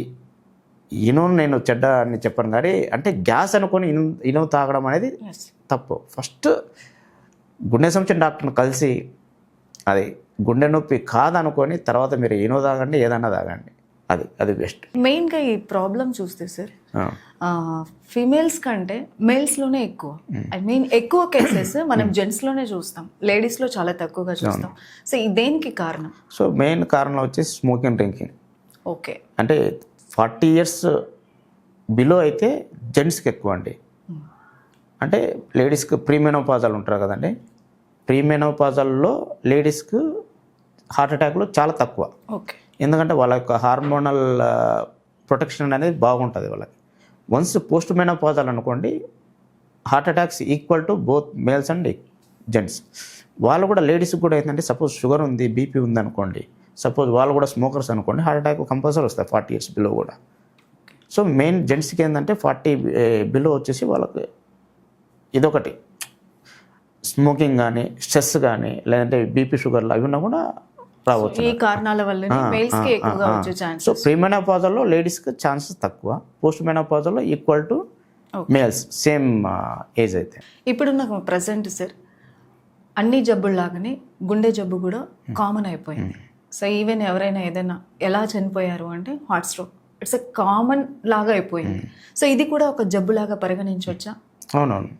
ఈనోను నేను చెడ్డ అని చెప్పను కానీ అంటే గ్యాస్ అనుకొని ఈనో తాగడం అనేది తప్పు. ఫస్ట్ గుండె సంబంధించిన డాక్టర్ని కలిసి అది గుండె నొప్పి కాదనుకొని తర్వాత మీరు ఏనో తాగండి, ఏదన్నా తాగండి, అది బెస్ట్. మెయిన్గా ఈ ప్రాబ్లం చూస్తే సార్ ఫీమేల్స్ కంటే మేల్స్లోనే ఎక్కువ. ఐ మీన్ ఎక్కువ కేసెస్ మనం జెంట్స్లోనే చూస్తాం, లేడీస్లో చాలా తక్కువగా చూస్తాం. సో దేనికి కారణం? సో మెయిన్ కారణం వచ్చేసి స్మోకింగ్, డ్రింకింగ్. ఓకే, అంటే 40 years బిలో అయితే జెంట్స్కి ఎక్కువ అండి. అంటే లేడీస్కి ప్రీమెనోపాజాలు ఉంటారు కదండి, ప్రీమెనోపాజాల్లో లేడీస్కి హార్ట్ అటాక్లు చాలా తక్కువ. ఓకే, ఎందుకంటే వాళ్ళ యొక్క హార్మోనల్ ప్రొటెక్షన్ అనేది బాగుంటుంది వాళ్ళకి. వన్స్ పోస్ట్ మెనోపాజాల్ అనుకోండి heart attacks equal to both males and gents. వాళ్ళు కూడా లేడీస్కి కూడా ఏంటంటే సపోజ్ షుగర్ ఉంది, బీపీ ఉంది అనుకోండి, సపోజ్ వాళ్ళు కూడా స్మోకర్స్ అనుకోండి, హార్ట్ అటాక్ కంపల్సరీ వస్తాయి 40 years బిలో కూడా. సో మెయిన్ జెంట్స్కి ఏంటంటే 40 బిలో వచ్చేసి వాళ్ళకి ఇదొకటి స్మోకింగ్ కానీ స్ట్రెస్ కానీ లేదంటే బీపీ షుగర్లు అవి ఉన్నా కూడా రావచ్చు. ఈ కారణాల వల్ల మేల్స్ కి ఎక్కువగా వచ్చే ఛాన్స్. సో ప్రీమెనోపాజల్లో లేడీస్కి ఛాన్సెస్ తక్కువ, పోస్ట్ మెనోపాజల్లో equal to males same age అయితే. ఇప్పుడున్న ప్రజెంట్ సార్ అన్ని జబ్బుల్లాగానే గుండె జబ్బు కూడా కామన్ అయిపోయింది. సో ఈవెన్ ఎవరైనా ఏదైనా ఎలా చనిపోయారు అంటే heart stroke, it's a common లాగా అయిపోయింది. సో ఇది కూడా ఒక జబ్బులాగా పరిగణించవచ్చా? అవునవును,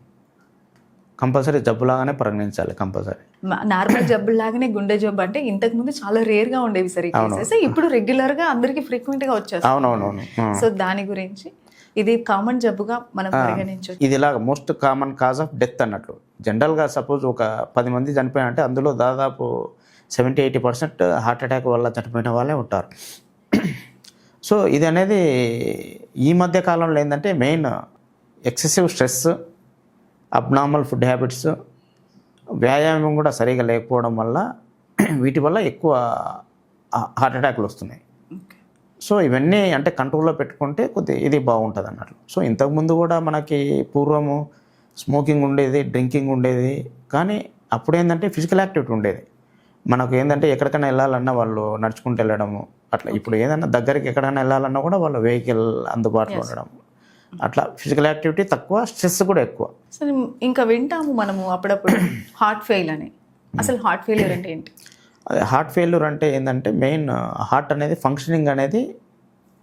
కంపల్సరీ జబ్బులాగానే పరిగణించాలి. కంపల్సరీ నార్మల్ జబ్బులాగానే గుండె జబ్బు అంటే ఇంతకు ముందు చాలా రేర్ గా ఉండేవి సరే కేసెస్, ఇప్పుడు రెగ్యులర్ గా అందరికి ఫ్రీక్వెంట్ గా వచ్చేస్తాయి. అవునవునవును. సో దాని గురించి ఇది కామన్ జబ్బుగా మనం పరిగణించవచ్చు. ఇది ఇలాగ most common cause of death అన్నట్లు. జనరల్గా సపోజ్ ఒక 10 మంది చనిపోయారంటే అందులో దాదాపు 70-80% హార్ట్ అటాక్ వల్ల చనిపోయిన వాళ్ళే ఉంటారు. సో ఇది అనేది ఈ మధ్య కాలంలో ఏంటంటే main excessive stress, abnormal food habits, వ్యాయామం కూడా సరిగా లేకపోవడం వల్ల వీటి వల్ల ఎక్కువ హార్ట్ అటాక్లు వస్తున్నాయి. సో ఇవన్నీ అంటే కంట్రోల్లో పెట్టుకుంటే ఇది బాగుంటుంది అన్నట్లు. సో ఇంతకుముందు కూడా మనకి పూర్వము స్మోకింగ్ ఉండేది, డ్రింకింగ్ ఉండేది, కానీ అప్పుడు ఏంటంటే ఫిజికల్ యాక్టివిటీ ఉండేది. మనకు ఏంటంటే ఎక్కడికైనా వెళ్ళాలన్నా వాళ్ళు నడుచుకుంటూ వెళ్ళడము అట్లా. ఇప్పుడు ఏదన్నా దగ్గరికి ఎక్కడికైనా వెళ్ళాలన్నా కూడా వాళ్ళ వెహికల్ అందుబాటులో ఉండడం అట్లా. ఫిజికల్ యాక్టివిటీ తక్కువ, స్ట్రెస్ కూడా ఎక్కువ. సరే, ఇంకా వింటాము మనము అప్పుడప్పుడు హార్ట్ ఫెయిల్ అని. అసలు హార్ట్ ఫెయిల్యూర్ అంటే ఏంటి? అదే హార్ట్ ఫెయిల్యూర్ అంటే ఏంటంటే మెయిన్ హార్ట్ అనేది ఫంక్షనింగ్ అనేది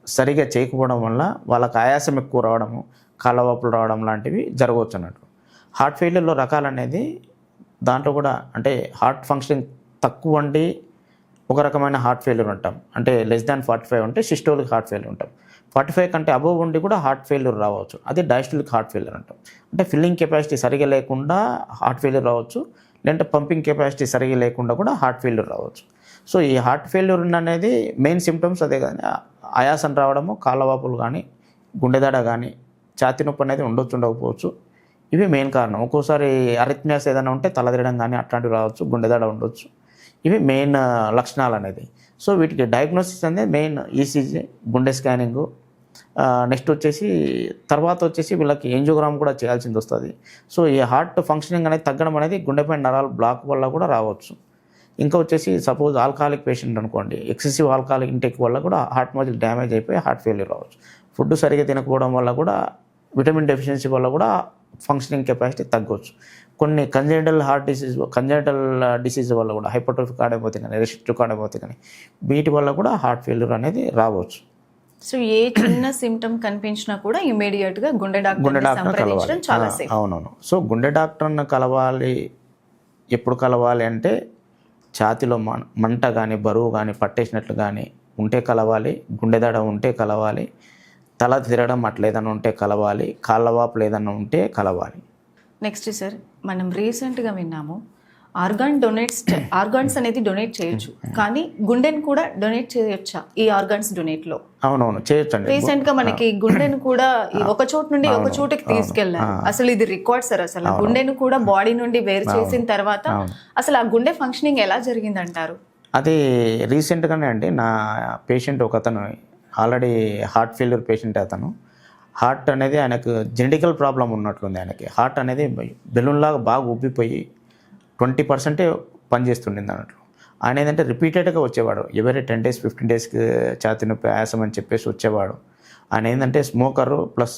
సరిగా చేయకపోవడం వల్ల వాళ్ళకి ఆయాసం ఎక్కువ రావడము, కాళ్ళవాపులు రావడం లాంటివి జరగవచ్చు అన్నట్టు. హార్ట్ ఫెయిల్యూర్లో రకాలు అనేది దాంట్లో కూడా అంటే హార్ట్ ఫంక్షనింగ్ తక్కువ ఉండి ఒక రకమైన హార్ట్ ఫెయిల్యూర్ ఉంటాం, అంటే లెస్ దాన్ 45 ఉంటే సిస్టోలిక్ హార్ట్ ఫెయిల్యూర్ ఉంటాం. 45 కంటే అబోవ్ ఉండి కూడా హార్ట్ ఫెయిల్యూర్ రావచ్చు, అదే డయాస్టోలిక్ హార్ట్ ఫెయిల్యూర్ అంటాం. అంటే ఫిల్లింగ్ కెపాసిటీ సరిగా లేకుండా హార్ట్ ఫెయిల్యూర్ రావచ్చు, లేదంటే పంపింగ్ కెపాసిటీ సరిగా లేకుండా కూడా హార్ట్ ఫెయిల్యూర్ రావచ్చు. సో ఈ హార్ట్ ఫెయిల్యూర్ అనేది మెయిన్ సిమ్టమ్స్ అదే కానీ ఆయాసం రావడము, కాళ్ళవాపులు కానీ, గుండెదడ కానీ, ఛాతీ నొప్పి అనేది ఉండకపోవచ్చు. ఇవి మెయిన్ కారణం. ఒక్కోసారి అరిథ్మియాస్ ఏదైనా ఉంటే తలదిరడం కానీ అట్లాంటివి రావచ్చు, గుండెదడ ఉండొచ్చు. ఇవి మెయిన్ లక్షణాలు అనేది. సో వీటికి డయాగ్నోసిస్ అనేది మెయిన్ ఈసీజీ, గుండె స్కానింగు, నెక్స్ట్ తర్వాత వచ్చేసి వీళ్ళకి యాంజియోగ్రామ్ కూడా చేయాల్సింది వస్తుంది. సో ఈ హార్ట్ ఫంక్షనింగ్ అనేది తగ్గడం అనేది గుండెపై నరాలు బ్లాక్ వల్ల కూడా రావచ్చు. ఇంకా వచ్చేసి సపోజ్ ఆల్కహాలిక్ పేషెంట్ అనుకోండి, ఎక్సెసివ్ ఆల్కహాలిక్ ఇంటేక్ వల్ల కూడా హార్ట్ మజిల్ డ్యామేజ్ అయిపోయి హార్ట్ ఫెయిల్యూర్ రావచ్చు. ఫుడ్ సరిగా తినకపోవడం వల్ల కూడా, విటమిన్ డెఫిషియన్సీ వల్ల కూడా ఫంక్షనింగ్ కెపాసిటీ తగ్గవచ్చు. కొన్ని కంజెనిటల్ డిసీజ్ వల్ల కూడా, హైపర్ట్రోఫిక్ కార్డియోపతి కానీ, రెస్ట్రిక్టివ్ కార్డియోపతి కానీ, వీటి వల్ల కూడా హార్ట్ ఫెయిల్యూర్ అనేది రావచ్చు. సో ఏ చిన్న సిమ్టమ్ కనిపించినా కూడా ఇమీడియట్ గా గుండె డాక్టర్ సంప్రదించడం చాలా సేఫ్. అవునవును. సో గుండె డాక్టర్ని కలవాలి. ఎప్పుడు కలవాలి అంటే ఛాతిలో మంట కానీ, బరువు కానీ, పట్టేసినట్లు కానీ ఉంటే కలవాలి, గుండెదడ ఉంటే కలవాలి, తల తిరగడం అట్లా ఏదైనా ఉంటే కలవాలి, కాళ్ళవాపులు ఏదైనా ఉంటే కలవాలి. నెక్స్ట్ సార్, మనం రీసెంట్గా విన్నాము ఆర్గాన్స్ అనేది డొనేట్ చేయొచ్చు, కానీ గుండెను కూడా డొనేట్ చేయొచ్చా ఈ ఆర్గాన్స్ డొనేట్లో? అవునవును, చేయొచ్చండి. రీసెంట్ గా మనకి గుండెను కూడా ఒక చోటు నుండి ఒక చోటుకి తీసుకెళ్లారు. అసలు ఇది రికార్డ్ సార్. అసలు గుండెను కూడా బాడీ నుండి వేరు చేసిన తర్వాత అసలు ఆ గుండె ఫంక్షనింగ్ ఎలా జరిగింది అంటారు? అది రీసెంట్గానే అండి. నా పేషెంట్ ఒక అతను ఆల్రెడీ హార్ట్ ఫెయిల్యూర్ పేషెంట్. అతను హార్ట్ అనేది ఆయనకు జెనెటికల్ ప్రాబ్లం ఉన్నట్లుంది. ఆయనకి హార్ట్ అనేది బెలూన్ లాగా బాగా ఉబ్బిపోయి 20% పనిచేస్తుండింది అన్నట్లు. ఆయన ఏంటంటే రిపీటెడ్గా వచ్చేవాడు. ఎవరీ 10 days 15 daysకి ఛాతీ నొప్పి, ఆయాసం అని చెప్పేసి వచ్చేవాడు. ఆయన ఏంటంటే స్మోకరు ప్లస్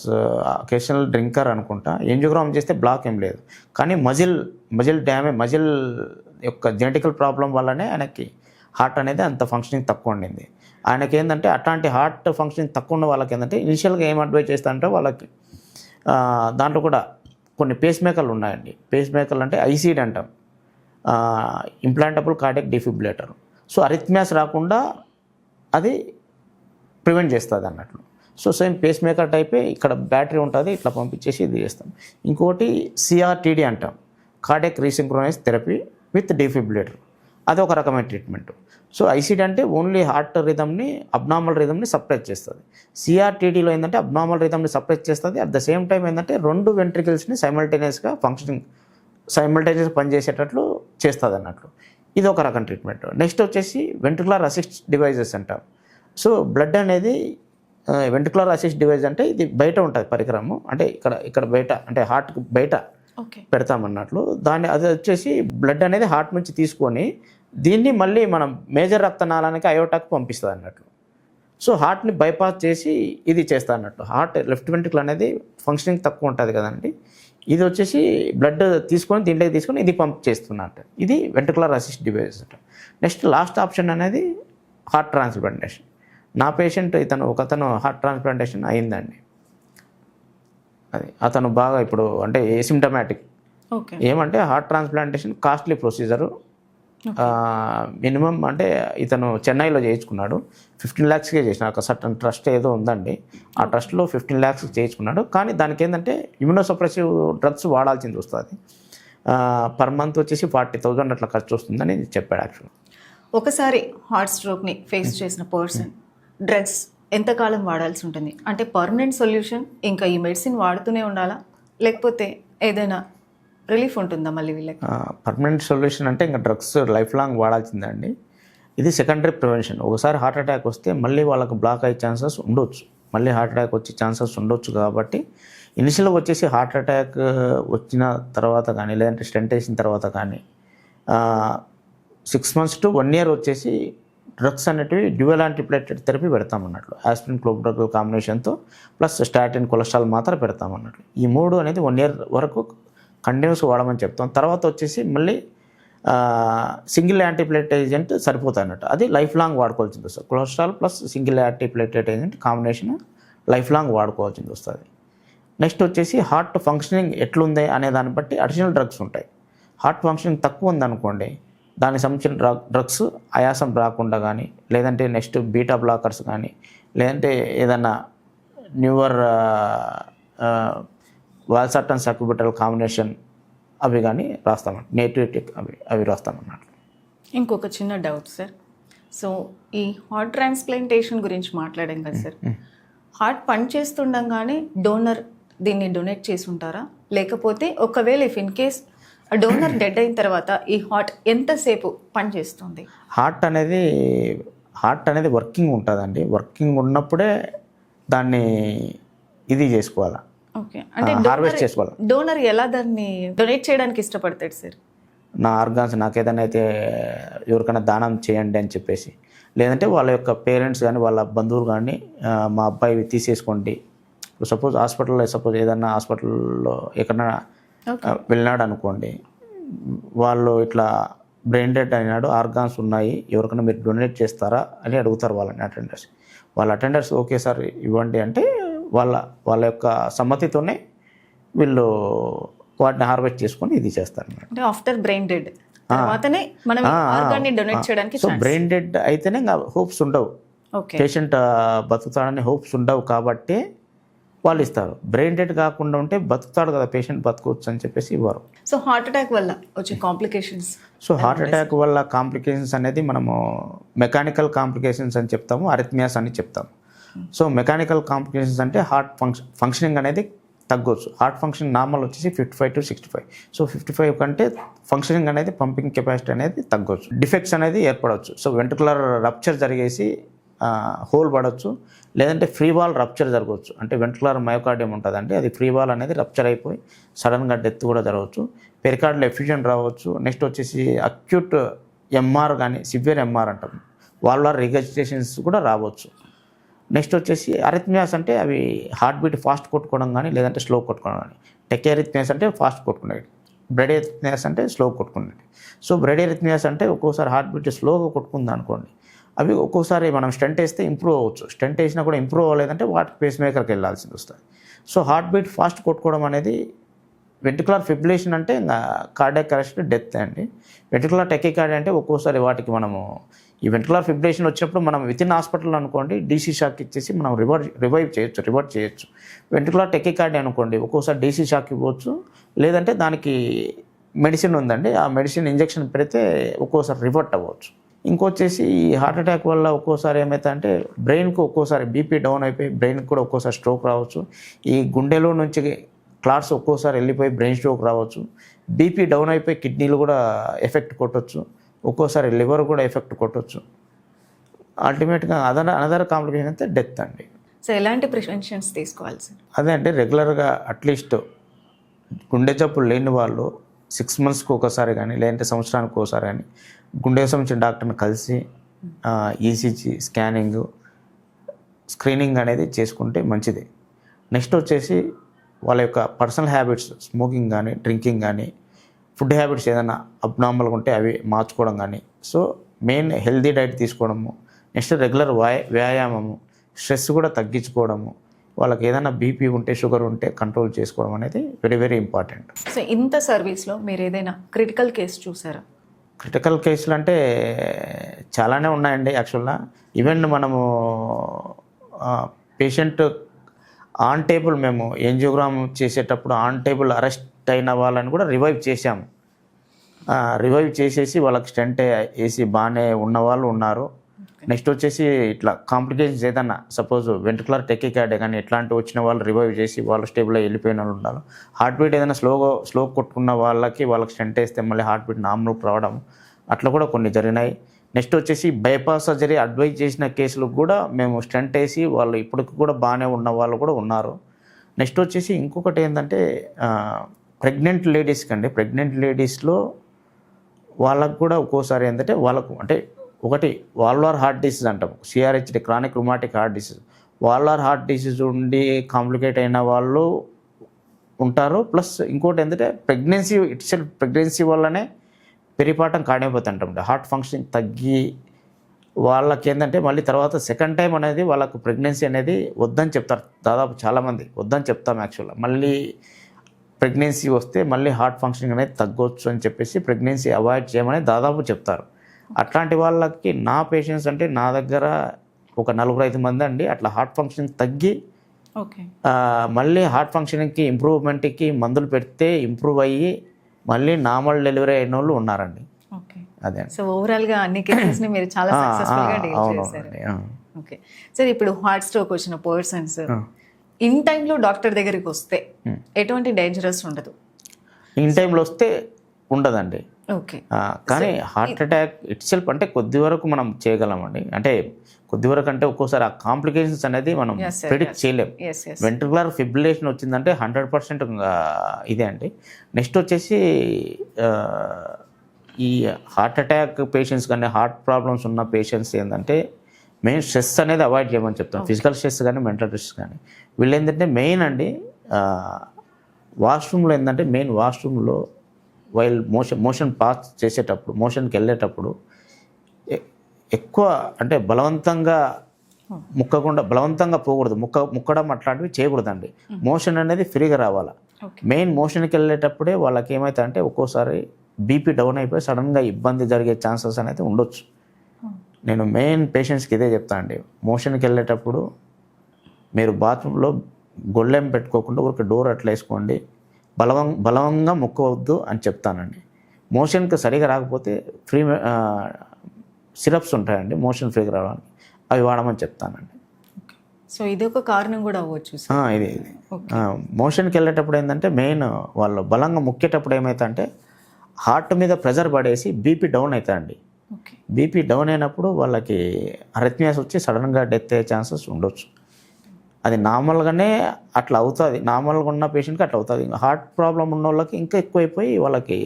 అకేషనల్ డ్రింకర్ అనుకుంటా. యాంజియోగ్రామ్ చేస్తే బ్లాక్ ఏం లేదు, కానీ మజిల్ డ్యామేజ్, మజిల్ యొక్క జెనెటికల్ ప్రాబ్లం వల్లనే ఆయనకి హార్ట్ అనేది అంత ఫంక్షనింగ్ తక్కువ ఉండింది. ఆయనకి ఏంటంటే అట్లాంటి హార్ట్ ఫంక్షనింగ్ తక్కువ ఉన్న వాళ్ళకి ఏంటంటే ఇనిషియల్గా ఏం అడ్వైజ్ చేస్తారంటే వాళ్ళకి దాంట్లో కూడా కొన్ని పేస్ మేకర్లు ఉన్నాయండి. పేస్ మేకర్లు అంటే ఐసీడీ అంటాం, implantable cardiac defibrillator. So arrhythmias రాకుండా అది ప్రివెంట్ చేస్తుంది అన్నట్లు. సో సేమ్ పేస్ మేకర్ టైపే, ఇక్కడ బ్యాటరీ ఉంటుంది, ఇట్లా పంపించేసి ఇది చేస్తాం. ఇంకోటి సిఆర్టీడీ అంటాం, కార్డియాక్ రీసింక్రోనైజ్ థెరపీ విత్ డిఫిబ్రిలేటర్. అది ఒక రకమైన ట్రీట్మెంట్. సో ఐసీడీ అంటే ఓన్లీ హార్ట్ రిథమ్ని, అబ్నార్మల్ రిథమ్ని సప్రెస్ చేస్తుంది. సిఆర్టీడీలో ఏంటంటే అబ్నార్మల్ రిథమ్ని సప్రెస్ చేస్తుంది, అట్ ద సేమ్ టైం ఏంటంటే 2 వెంట్రికల్స్ని సైమల్టేనియస్గా పనిచేసేటట్లు చేస్తుంది అన్నట్లు. ఇది ఒక రకం ట్రీట్మెంట్. నెక్స్ట్ వచ్చేసి వెంట్రికులర్ అసిస్ట్ డివైజెస్ అంటాం. సో బ్లడ్ అనేది వెంట్రికులర్ అసిస్ట్ డివైజ్ అంటే ఇది బయట ఉంటుంది పరికరము, అంటే ఇక్కడ బయట, అంటే హార్ట్కి బయట ఓకే. పెడతామన్నట్లు. అది వచ్చేసి బ్లడ్ అనేది హార్ట్ నుంచి తీసుకొని దీన్ని మళ్ళీ మనం మేజర్ రక్తనాళానికి అయోటాకు పంపిస్తుంది అన్నట్లు. సో హార్ట్ని బైపాస్ చేసి ఇది చేస్తా అన్నట్టు. హార్ట్ లెఫ్ట్ వెంట్రికల్ అనేది ఫంక్షనింగ్ తక్కువ ఉంటుంది కదండి, ఇది వచ్చేసి బ్లడ్ తీసుకొని దీంట్లోకి తీసుకొని ఇది పంప్ చేస్తున్నట్టు. ఇది వెంట్రికులర్ అసిస్ట్ డివైస్ అంట. నెక్స్ట్ లాస్ట్ ఆప్షన్ అనేది హార్ట్ ట్రాన్స్ప్లాంటేషన్. నా పేషెంట్ ఒకతను హార్ట్ ట్రాన్స్ప్లాంటేషన్ అయిందండి. అతను బాగా ఇప్పుడు అంటే ఏసిమ్టమాటిక్. ఓకే. ఏమంటే heart transplantation costly procedure. Minimum అంటే ఇతను చెన్నైలో చేయించుకున్నాడు. 15 lakhsకే చేసిన ఒక సర్టన్ ట్రస్ట్ ఏదో ఉందండి, ఆ ట్రస్ట్లో 15 lakhs చేయించుకున్నాడు. కానీ దానికి ఏంటంటే ఇమ్యూనోసప్రెసివ్ డ్రగ్స్ వాడాల్సింది వస్తుంది. పర్ మంత్ వచ్చేసి 40,000 అట్లా ఖర్చు వస్తుందని చెప్పాడు యాక్చువల్. ఒకసారి హార్ట్ స్ట్రోక్ని ఫేస్ చేసిన పర్సన్ డ్రగ్స్ ఎంతకాలం వాడాల్సి ఉంటుంది? అంటే పర్మనెంట్ సొల్యూషన్ ఇంకా ఈ మెడిసిన్ వాడుతూనే ఉండాలా, లేకపోతే ఏదైనా రిలీఫ్ ఉంటుందా మళ్ళీ వీళ్ళకి? పర్మనెంట్ సొల్యూషన్ అంటే ఇంకా డ్రగ్స్ లైఫ్ లాంగ్ వాడాల్సిందండి. ఇది సెకండరీ ప్రివెన్షన్. ఒకసారి హార్ట్ అటాక్ వస్తే మళ్ళీ వాళ్ళకి బ్లాక్ అయ్యే ఛాన్సెస్ ఉండొచ్చు, మళ్ళీ హార్ట్ అటాక్ వచ్చే ఛాన్సెస్ ఉండొచ్చు. కాబట్టి ఇనిషియల్గా వచ్చేసి హార్ట్ అటాక్ వచ్చిన తర్వాత కానీ లేదంటే స్టెంట్ వేసిన తర్వాత కానీ 6 months to 1 year వచ్చేసి డ్రగ్స్ అనేటివి డ్యూయల్ యాంటీప్లేటెడ్ థెరపీ పెడతామన్నట్లు. ఆస్పిరిన్ క్లోబిడ్రల్ కాంబినేషన్తో ప్లస్ స్టాటిన్ కొలెస్ట్రాల్ మాత్రం పెడతామన్నట్లు. ఈ 3 అనేది 1 year వరకు కంటిన్యూస్ వాడమని చెప్తాం. తర్వాత వచ్చేసి మళ్ళీ సింగిల్ యాంటీప్లేటెడ్ ఏజెంట్ సరిపోతుంది అన్నట్టు. అది లైఫ్ లాంగ్ వాడుకోవాల్సింది వస్తుంది. Cholesterol plus single antiplatelet agent combination life long వాడుకోవాల్సింది వస్తుంది. నెక్స్ట్ వచ్చేసి హార్ట్ ఫంక్షనింగ్ ఎట్లుంది అనే దాన్ని బట్టి అడిషనల్ డ్రగ్స్ ఉంటాయి. హార్ట్ ఫంక్షనింగ్ తక్కువ ఉందనుకోండి, దానికి సంబంధించిన డ్రగ్స్ ఆయాసం రాకుండా కానీ, లేదంటే నెక్స్ట్ బీటా బ్లాకర్స్ కానీ, లేదంటే ఏదన్నా న్యూవర్ వాల్సర్టన్ సర్క్యూబిటల్ కాంబినేషన్ అవి కానీ రాస్తామండి. నేటివిటిక్ అవి రాస్తామన్నమాట. ఇంకొక చిన్న డౌట్ సార్. సో ఈ హార్ట్ ట్రాన్స్ప్లాంటేషన్ గురించి మాట్లాడాం కదా సార్, హార్ట్ పనిచేస్తుండగానే డోనర్ దీన్ని డొనేట్ చేసి ఉంటారా, లేకపోతే ఒకవేళ if in case donor dead అయిన తర్వాత ఈ హార్ట్ ఎంతసేపు పనిచేస్తుంది? హార్ట్ అనేది వర్కింగ్ ఉంటుందండి. వర్కింగ్ ఉన్నప్పుడే దాన్ని ఇది చేసుకోవాలా, ఓకే. అంటే హార్వెస్ట్ చేసుకోవాలి. డోనర్ ఎలా దాన్ని డొనేట్ చేయడానికి ఇష్టపడతాడు సార్? నా ఆర్గాన్స్ నాకు ఏదైనా అయితే ఎవరికైనా దానం చేయండి అని చెప్పేసి, లేదంటే వాళ్ళ యొక్క పేరెంట్స్ కానీ వాళ్ళ బంధువులు కానీ మా అబ్బాయి తీసేసుకోండి. సపోజ్ ఏదన్నా హాస్పిటల్లో ఎక్కడైనా వెళ్ళినాడు అనుకోండి, వాళ్ళు ఇట్లా బ్రెయిన్ డెడ్ అయినాడు, ఆర్గాన్స్ ఉన్నాయి, ఎవరికైనా మీరు డొనేట్ చేస్తారా అని అడుగుతారు వాళ్ళని అటెండర్స్. వాళ్ళ అటెండర్స్ ఓకే సార్ ఇవ్వండి అంటే వాళ్ళ యొక్క సమ్మతితోనే వీళ్ళు వాటిని హార్వెస్ట్ చేసుకొని ఇది చేస్తారు. అంటే ఆఫ్టర్ బ్రెయిన్ డెడ్ తర్వాతనే మనం ఆర్గాన్ని డొనేట్ చేయడానికి. సో బ్రెయిన్ డెడ్ అయితేనే ఇంకా హోప్స్ ఉండవు, పేషెంట్ బతుకుతాడని హోప్స్ ఉండవు కాబట్టి వాళ్ళు ఇస్తారు. బ్రెయిన్ డెడ్ కాకుండా ఉంటే బతుకుతాడు కదా పేషెంట్, బతుకోవచ్చు అని చెప్పేసి ఇవ్వరు. సో హార్ట్ అటాక్ వల్ల వచ్చే కాంప్లికేషన్స్? సో హార్ట్ అటాక్ వల్ల కాంప్లికేషన్స్ అనేది మనము మెకానికల్ కాంప్లికేషన్స్ అని చెప్తాము, అరిథ్మియాస్ అని చెప్తాము. సో మెకానికల్ కాంప్లికేషన్స్ అంటే హార్ట్ ఫంక్షనింగ్ అనేది తగ్గొచ్చు. హార్ట్ ఫంక్షన్ నార్మల్ వచ్చేసి 55 to 65. సో 55 కంటే ఫంక్షనింగ్ అనేది పంపింగ్ కెపాసిటీ అనేది తగ్గొచ్చు, డిఫెక్ట్స్ అనేది ఏర్పడవచ్చు. సో వెంట్రుకులర్ రప్చర్ జరిగేసి హోల్ పడవచ్చు, లేదంటే ఫ్రీ వాల్ రప్చర్ జరగవచ్చు. అంటే వెంట్రుకులర్ మయోకార్డియం ఉంటుందండి, అది ఫ్రీ వాల్ అనేది రప్చర్ అయిపోయి సడన్గా డెత్ కూడా జరగవచ్చు. పెరికార్డియల్ ఎఫ్యూజన్ రావచ్చు. నెక్స్ట్ వచ్చేసి అక్యూట్ ఎంఆర్ కానీ సివియర్ ఎంఆర్ అంటాం, వాల్వార్ రిగజిటేషన్స్ కూడా రావచ్చు. నెక్స్ట్ వచ్చేసి అరిథ్మియాస్ అంటే అవి హార్ట్ బీట్ ఫాస్ట్ కొట్టుకోవడం కానీ లేదంటే స్లో కొట్టుకోవడం కానీ. టెకియారిథ్మియాస్ అంటే ఫాస్ట్ కొట్టుకునేవి, బ్రెడియారిథ్మియాస్ అంటే స్లో కొట్టుకునేవి. సో బ్రెడియారిథ్మియాస్ అంటే ఒక్కోసారి హార్ట్ బీట్ స్లోగా కొట్టుకుంది అనుకోండి, అవి ఒక్కోసారి మనం స్టెంట్ వేస్తే ఇంప్రూవ్ అవ్వచ్చు. స్టెంట్ వేసినా కూడా ఇంప్రూవ్ అవ్వలేదంటే వాటికి పేస్ మేకర్కి వెళ్ళాల్సింది వస్తుంది. సో హార్ట్ బీట్ ఫాస్ట్ కొట్టుకోవడం అనేది వెంట్రుకులర్ ఫిబ్రిలేషన్ అంటే కార్డియాక్ అరెస్ట్ డెత్ అండి. వెంట్రుకులర్ టెకికార్డియా అంటే ఒక్కోసారి వాటికి మనము ఈ వెంట్రుకులర్ ఫిబ్రిలేషన్ వచ్చినప్పుడు మనం వితిన్ హాస్పిటల్ అనుకోండి డీసీ షాక్ ఇచ్చేసి మనం రివర్ట్ చేయొచ్చు. వెంట్రుకులర్ టెకికార్డియా అనుకోండి ఒక్కోసారి డీసీ షాక్ ఇవ్వచ్చు, లేదంటే దానికి మెడిసిన్ ఉందండి, ఆ మెడిసిన్ ఇంజెక్షన్ పెడితే ఒక్కోసారి రివర్ట్ అవ్వచ్చు. ఇంకొచ్చేసి ఈ హార్ట్ అటాక్ వల్ల ఒక్కోసారి ఏమవుతుందంటే బ్రెయిన్కు ఒక్కోసారి బీపీ డౌన్ అయిపోయి బ్రెయిన్కి కూడా ఒక్కోసారి స్ట్రోక్ రావచ్చు. ఈ గుండెలో నుంచి క్లాట్స్ ఒక్కోసారి వెళ్ళిపోయి బ్రెయిన్ స్ట్రోక్ రావచ్చు. బీపీ డౌన్ అయిపోయి కిడ్నీలు కూడా ఎఫెక్ట్ కొట్టవచ్చు, ఒక్కోసారి లివర్ కూడా ఎఫెక్ట్ కొట్టవచ్చు. అల్టిమేట్గా అనదర్ కాంప్లికేషన్ అయితే డెత్ అండి. సో ఎలాంటి ప్రివెన్షన్స్ తీసుకోవాలి సార్? అదే అంటే రెగ్యులర్గా అట్లీస్ట్ గుండె జబ్బులు లేని వాళ్ళు 6 monthsకి ఒకసారి కానీ లేదంటే సంవత్సరానికి ఒకసారి కానీ గుండె సంబంధించిన డాక్టర్ని కలిసి ఈసీజీ స్కానింగ్ స్క్రీనింగ్ అనేది చేసుకుంటే మంచిది. నెక్స్ట్ వచ్చేసి వాళ్ళ యొక్క పర్సనల్ హ్యాబిట్స్, స్మోకింగ్ కానీ డ్రింకింగ్ కానీ ఫుడ్ హ్యాబిట్స్ ఏదైనా అబ్నార్మల్గా ఉంటే అవి మార్చుకోవడం కానీ, సో మెయిన్ హెల్దీ డైట్ తీసుకోవడము, నెక్స్ట్ రెగ్యులర్ వ్యాయామము, స్ట్రెస్ కూడా తగ్గించుకోవడము, వాళ్ళకి ఏదైనా బీపీ ఉంటే షుగర్ ఉంటే కంట్రోల్ చేసుకోవడం అనేది వెరీ వెరీ ఇంపార్టెంట్. సో ఇంత సర్వీస్లో మీరు ఏదైనా క్రిటికల్ కేసు చూసారా? క్రిటికల్ కేసులు అంటే చాలానే ఉన్నాయండి. యాక్చువల్గా ఈవెన్ మనము పేషెంట్ ఆన్ టేబుల్ మేము యాంజియోగ్రామ్ చేసేటప్పుడు ఆన్ టేబుల్ అరెస్ట్ అయిన వాళ్ళని కూడా రివైవ్ చేశాము. రివైవ్ చేసేసి వాళ్ళకి స్టెంట్ వేసి బాగానే ఉన్న వాళ్ళు ఉన్నారు. నెక్స్ట్ వచ్చేసి ఇట్లా కాంప్లికేషన్స్ ఏదన్నా సపోజ్ వెంట్రుకులర్ టెకికార్డియా కానీ ఇట్లాంటివి వచ్చిన వాళ్ళు రివైవ్ చేసి వాళ్ళు స్టేబుల్గా వెళ్ళిపోయిన వాళ్ళు ఉన్నారు. హార్ట్ బీట్ ఏదైనా స్లో కొట్టుకున్న వాళ్ళకి స్టెంట్ వేస్తే మళ్ళీ హార్ట్ బీట్ నార్మల్కి రావడం అట్లా కూడా కొన్ని జరిగినాయి. నెక్స్ట్ వచ్చేసి బైపాస్ సర్జరీ అడ్వైజ్ చేసిన కేసులకు కూడా మేము స్టెంట్ వేసి వాళ్ళు ఇప్పటికి కూడా బాగానే ఉన్న వాళ్ళు కూడా ఉన్నారు. నెక్స్ట్ వచ్చేసి ఇంకొకటి ఏంటంటే ప్రెగ్నెంట్ లేడీస్కి అండి, ప్రెగ్నెంట్ లేడీస్లో వాళ్ళకు కూడా ఒక్కోసారి ఏంటంటే వాళ్ళకు అంటే ఒకటి వాల్వార్ హార్ట్ డిసీజ్ అంటాం, CRHD chronic rheumatic heart disease, valvar heart disease ఉండి కాంప్లికేట్ అయిన వాళ్ళు ఉంటారు. ప్లస్ ఇంకోటి ఏంటంటే ప్రెగ్నెన్సీ వల్లనే పెరిపాటం కాడిపోతుంటాం, హార్ట్ ఫంక్షనింగ్ తగ్గి వాళ్ళకి ఏంటంటే మళ్ళీ తర్వాత సెకండ్ టైం అనేది వాళ్ళకు ప్రెగ్నెన్సీ అనేది వద్దని చెప్తారు. దాదాపు చాలామంది వద్దని చెప్తాం. యాక్చువల్గా మళ్ళీ ప్రెగ్నెన్సీ వస్తే మళ్ళీ హార్ట్ ఫంక్షనింగ్ అనేది తగ్గొచ్చు అని చెప్పేసి ప్రెగ్నెన్సీ అవాయిడ్ చేయమని దాదాపు చెప్తారు. అట్లాంటి వాళ్ళకి నా పేషెంట్స్ అంటే నా దగ్గర ఒక 4-5 మంది అండి అట్లా హార్ట్ ఫంక్షనింగ్ తగ్గి మళ్ళీ హార్ట్ ఫంక్షనింగ్కి ఇంప్రూవ్మెంట్కి మందులు పెడితే ఇంప్రూవ్ అయ్యి మళ్ళీ నార్మల్ డెలివరీ అయిన వాళ్ళు ఉన్నారండి. అదే. సో ఓవరాల్గా అన్ని కేసెస్ని మీరు చాలా సక్సెస్ఫుల్గా డీల్ చేశారు. ఓకే సార్, ఇప్పుడు హార్ట్ స్ట్రోక్ వచ్చిన పర్సన్స్ ఇన్ టైంలో డాక్టర్ దగ్గరికి వస్తే ఎటువంటి డేంజరస్ ఉండదు? ఇన్ టైంలో వస్తే ఉండదండి. ఓకే. కానీ హార్ట్ అటాక్ ఇట్ సెల్ఫ్ అంటే కొద్ది వరకు మనం చేయగలమండి. అంటే కొద్ది వరకు అంటే ఒక్కోసారి ఆ కాంప్లికేషన్స్ అనేది మనం ప్రిడిక్ట్ చేయలేం. వెంట్రుకులర్ ఫిబ్రిలేషన్ వచ్చిందంటే 100% ఇదే అండి. నెక్స్ట్ వచ్చేసి ఈ హార్ట్ అటాక్ పేషెంట్స్ కానీ హార్ట్ ప్రాబ్లమ్స్ ఉన్న పేషెంట్స్ ఏంటంటే మెయిన్ స్ట్రెస్ అనేది అవాయిడ్ చేయమని చెప్తాం. ఫిజికల్ స్ట్రెస్ కానీ మెంటల్ స్ట్రెస్ కానీ. వీళ్ళు ఏంటంటే మెయిన్ అండి వాష్రూమ్లో ఏంటంటే మెయిన్ వాష్రూమ్లో వైల్ మోషన్ పాస్ చేసేటప్పుడు మోషన్కి వెళ్ళేటప్పుడు ఎక్కువ అంటే బలవంతంగా పోకూడదు, ముక్కడం అట్లాంటివి చేయకూడదండి. మోషన్ అనేది ఫ్రీగా రావాలి. మెయిన్ మోషన్కి వెళ్ళేటప్పుడే వాళ్ళకి ఏమవుతుంది అంటే ఒక్కోసారి బీపీ డౌన్ అయిపోయి సడన్గా ఇబ్బంది జరిగే ఛాన్సెస్ అనేది ఉండొచ్చు. నేను మెయిన్ పేషెంట్స్కి ఇదే చెప్తాను అండి, మోషన్కి వెళ్ళేటప్పుడు మీరు బాత్రూంలో గొళ్ళెం పెట్టుకోకుండా ఊరికి డోర్ అట్లా వేసుకోండి, బలవంగా ముక్కవద్దు అని చెప్తానండి. మోషన్కి సరిగా రాకపోతే ఫ్రీ సిరప్స్ ఉంటాయండి మోషన్ ఫ్రీగా రావడానికి, అవి వాడమని చెప్తానండి. సో ఇది ఒక కారణం కూడా అవ్వచ్చు. ఇది మోషన్కి వెళ్ళేటప్పుడు ఏంటంటే మెయిన్ వాళ్ళు బలంగా ముక్కేటప్పుడు ఏమవుతుందంటే హార్ట్ మీద ప్రెజర్ పడేసి బీపీ డౌన్ అవుతాయండి. బీపీ డౌన్ అయినప్పుడు వాళ్ళకి అరిథ్మియాస్ వచ్చి సడన్గా డెత్ అయ్యే ఛాన్సెస్ ఉండొచ్చు. అది నార్మల్గానే అట్లా అవుతుంది, నార్మల్గా ఉన్న పేషెంట్కి అట్లా అవుతుంది. హార్ట్ ప్రాబ్లం ఉన్న వాళ్ళకి ఇంకా ఎక్కువైపోయి వాళ్ళకి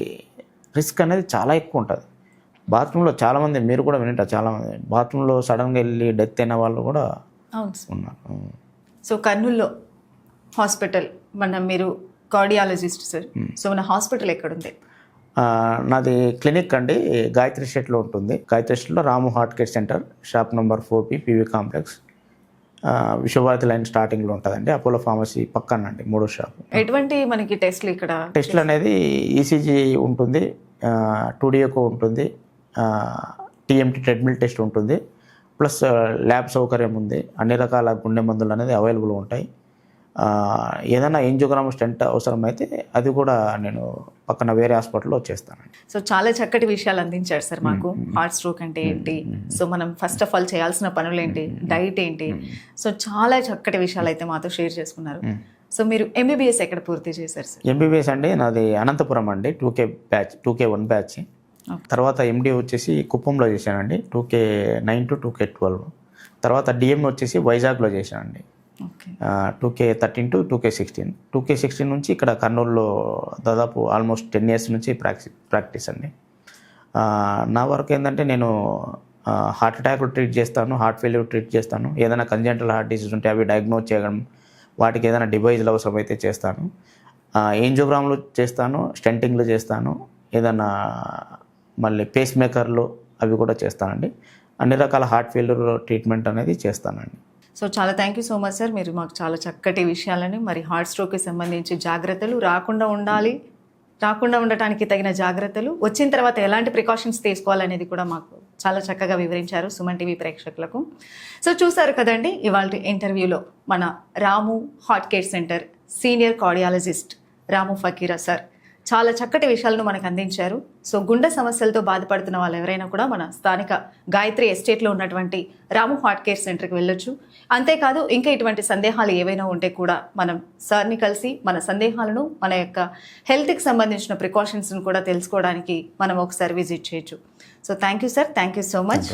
రిస్క్ అనేది చాలా ఎక్కువ ఉంటుంది. బాత్రూంలో చాలామంది మీరు కూడా వింటారు, చాలామంది బాత్రూంలో సడన్గా వెళ్ళి డెత్ అయిన వాళ్ళు కూడా ఉన్నారు. సో కర్నూలులో హాస్పిటల్ మీరు కార్డియాలజిస్ట్ సార్, సో మన హాస్పిటల్ ఎక్కడుంది? నాది క్లినిక్ అండి గాయత్రి స్ట్రీట్లో ఉంటుంది. గాయత్రి స్ట్రీట్లో Ramu heart care centre, shop number 4 PV complex, Vishwabharati lane స్టార్టింగ్లో ఉంటుందండి. అపోలో ఫార్మసీ పక్కనండి, 3వ షాప్. ఎటువంటి మనకి టెస్ట్లు ఇక్కడ? టెస్ట్లు అనేది ఈసీజీ ఉంటుంది, 2D ఎకో ఉంటుంది, టీఎంటీ ట్రెడ్మిల్ టెస్ట్ ఉంటుంది, ప్లస్ ల్యాబ్ సౌకర్యం ఉంది. అన్ని రకాల గుండె మందులు అనేది అవైలబుల్ ఉంటాయి. ఏదైనా యాంజియోగ్రామ్ స్టెంట్ అవసరమైతే అది కూడా నేను పక్కన వేరే హాస్పిటల్లో చేస్తానండి. సో చాలా చక్కటి విషయాలు అందించారు సార్ మాకు. హార్ట్ స్ట్రోక్ అంటే ఏంటి, సో మనం ఫస్ట్ ఆఫ్ ఆల్ చేయాల్సిన పనులు ఏంటి, డైట్ ఏంటి, సో చాలా చక్కటి విషయాలు అయితే మాతో షేర్ చేసుకున్నారు. సో మీరు ఎంబీబీఎస్ ఎక్కడ పూర్తి చేశారు సార్? ఎంబీబీఎస్ అండి నాది అనంతపురం అండి, 2K1 బ్యాచ్. తర్వాత ఎండి వచ్చేసి కుప్పంలో చేశానండి, 2K9 to 2K12. తర్వాత డిఎం వచ్చేసి వైజాగ్లో చేశానండి. Okay 2K13 to 2K16. 2K16 నుంచి ఇక్కడ కర్నూలులో దాదాపు ఆల్మోస్ట్ 10 years నుంచి ప్రాక్టీస్ అండి. నా వర్క్ ఏంటంటే నేను హార్ట్ అటాక్లు ట్రీట్ చేస్తాను, హార్ట్ ఫెయిల్యూర్ ట్రీట్ చేస్తాను, ఏదైనా కంజెంటల్ హార్ట్ డిసీజ్ ఉంటే అవి డయాగ్నోజ్ చేయడం, వాటికి ఏదైనా డివైజ్లు అవసరమైతే చేస్తాను, ఏంజియోగ్రామ్లు చేస్తాను, స్టెంటింగ్లు చేస్తాను, ఏదైనా మళ్ళీ పేస్ మేకర్లు అవి కూడా చేస్తానండి. అన్ని రకాల హార్ట్ ఫెయిల్యూర్ ట్రీట్మెంట్ అనేది చేస్తానండి. సో చాలా thank you so much sir, మీరు మాకు చాలా చక్కటి విషయాలని, మరి హార్ట్ స్ట్రోక్కి సంబంధించి జాగ్రత్తలు, రాకుండా ఉండటానికి తగిన జాగ్రత్తలు, వచ్చిన తర్వాత ఎలాంటి ప్రికాషన్స్ తీసుకోవాలనేది కూడా మాకు చాలా చక్కగా వివరించారు సుమన్ టీవీ ప్రేక్షకులకు. సో చూసారు కదండి ఇవాళ ఇంటర్వ్యూలో మన Ramu heart care centre senior cardiologist Ramu Fakira sir చాలా చక్కటి విషయాలను మనకు అందించారు. సో గుండె సమస్యలతో బాధపడుతున్న వాళ్ళు ఎవరైనా కూడా మన స్థానిక గాయత్రి ఎస్టేట్లో ఉన్నటువంటి రాము హార్ట్ కేర్ సెంటర్కి వెళ్ళొచ్చు. అంతేకాదు ఇంకా ఇటువంటి సందేహాలు ఏవైనా ఉంటే కూడా మనం సార్ని కలిసి మన సందేహాలను, మన యొక్క హెల్త్కి సంబంధించిన ప్రికాషన్స్ను కూడా తెలుసుకోవడానికి మనం ఒకసారి విజిట్ చేయొచ్చు. So thank you sir, thank you so much.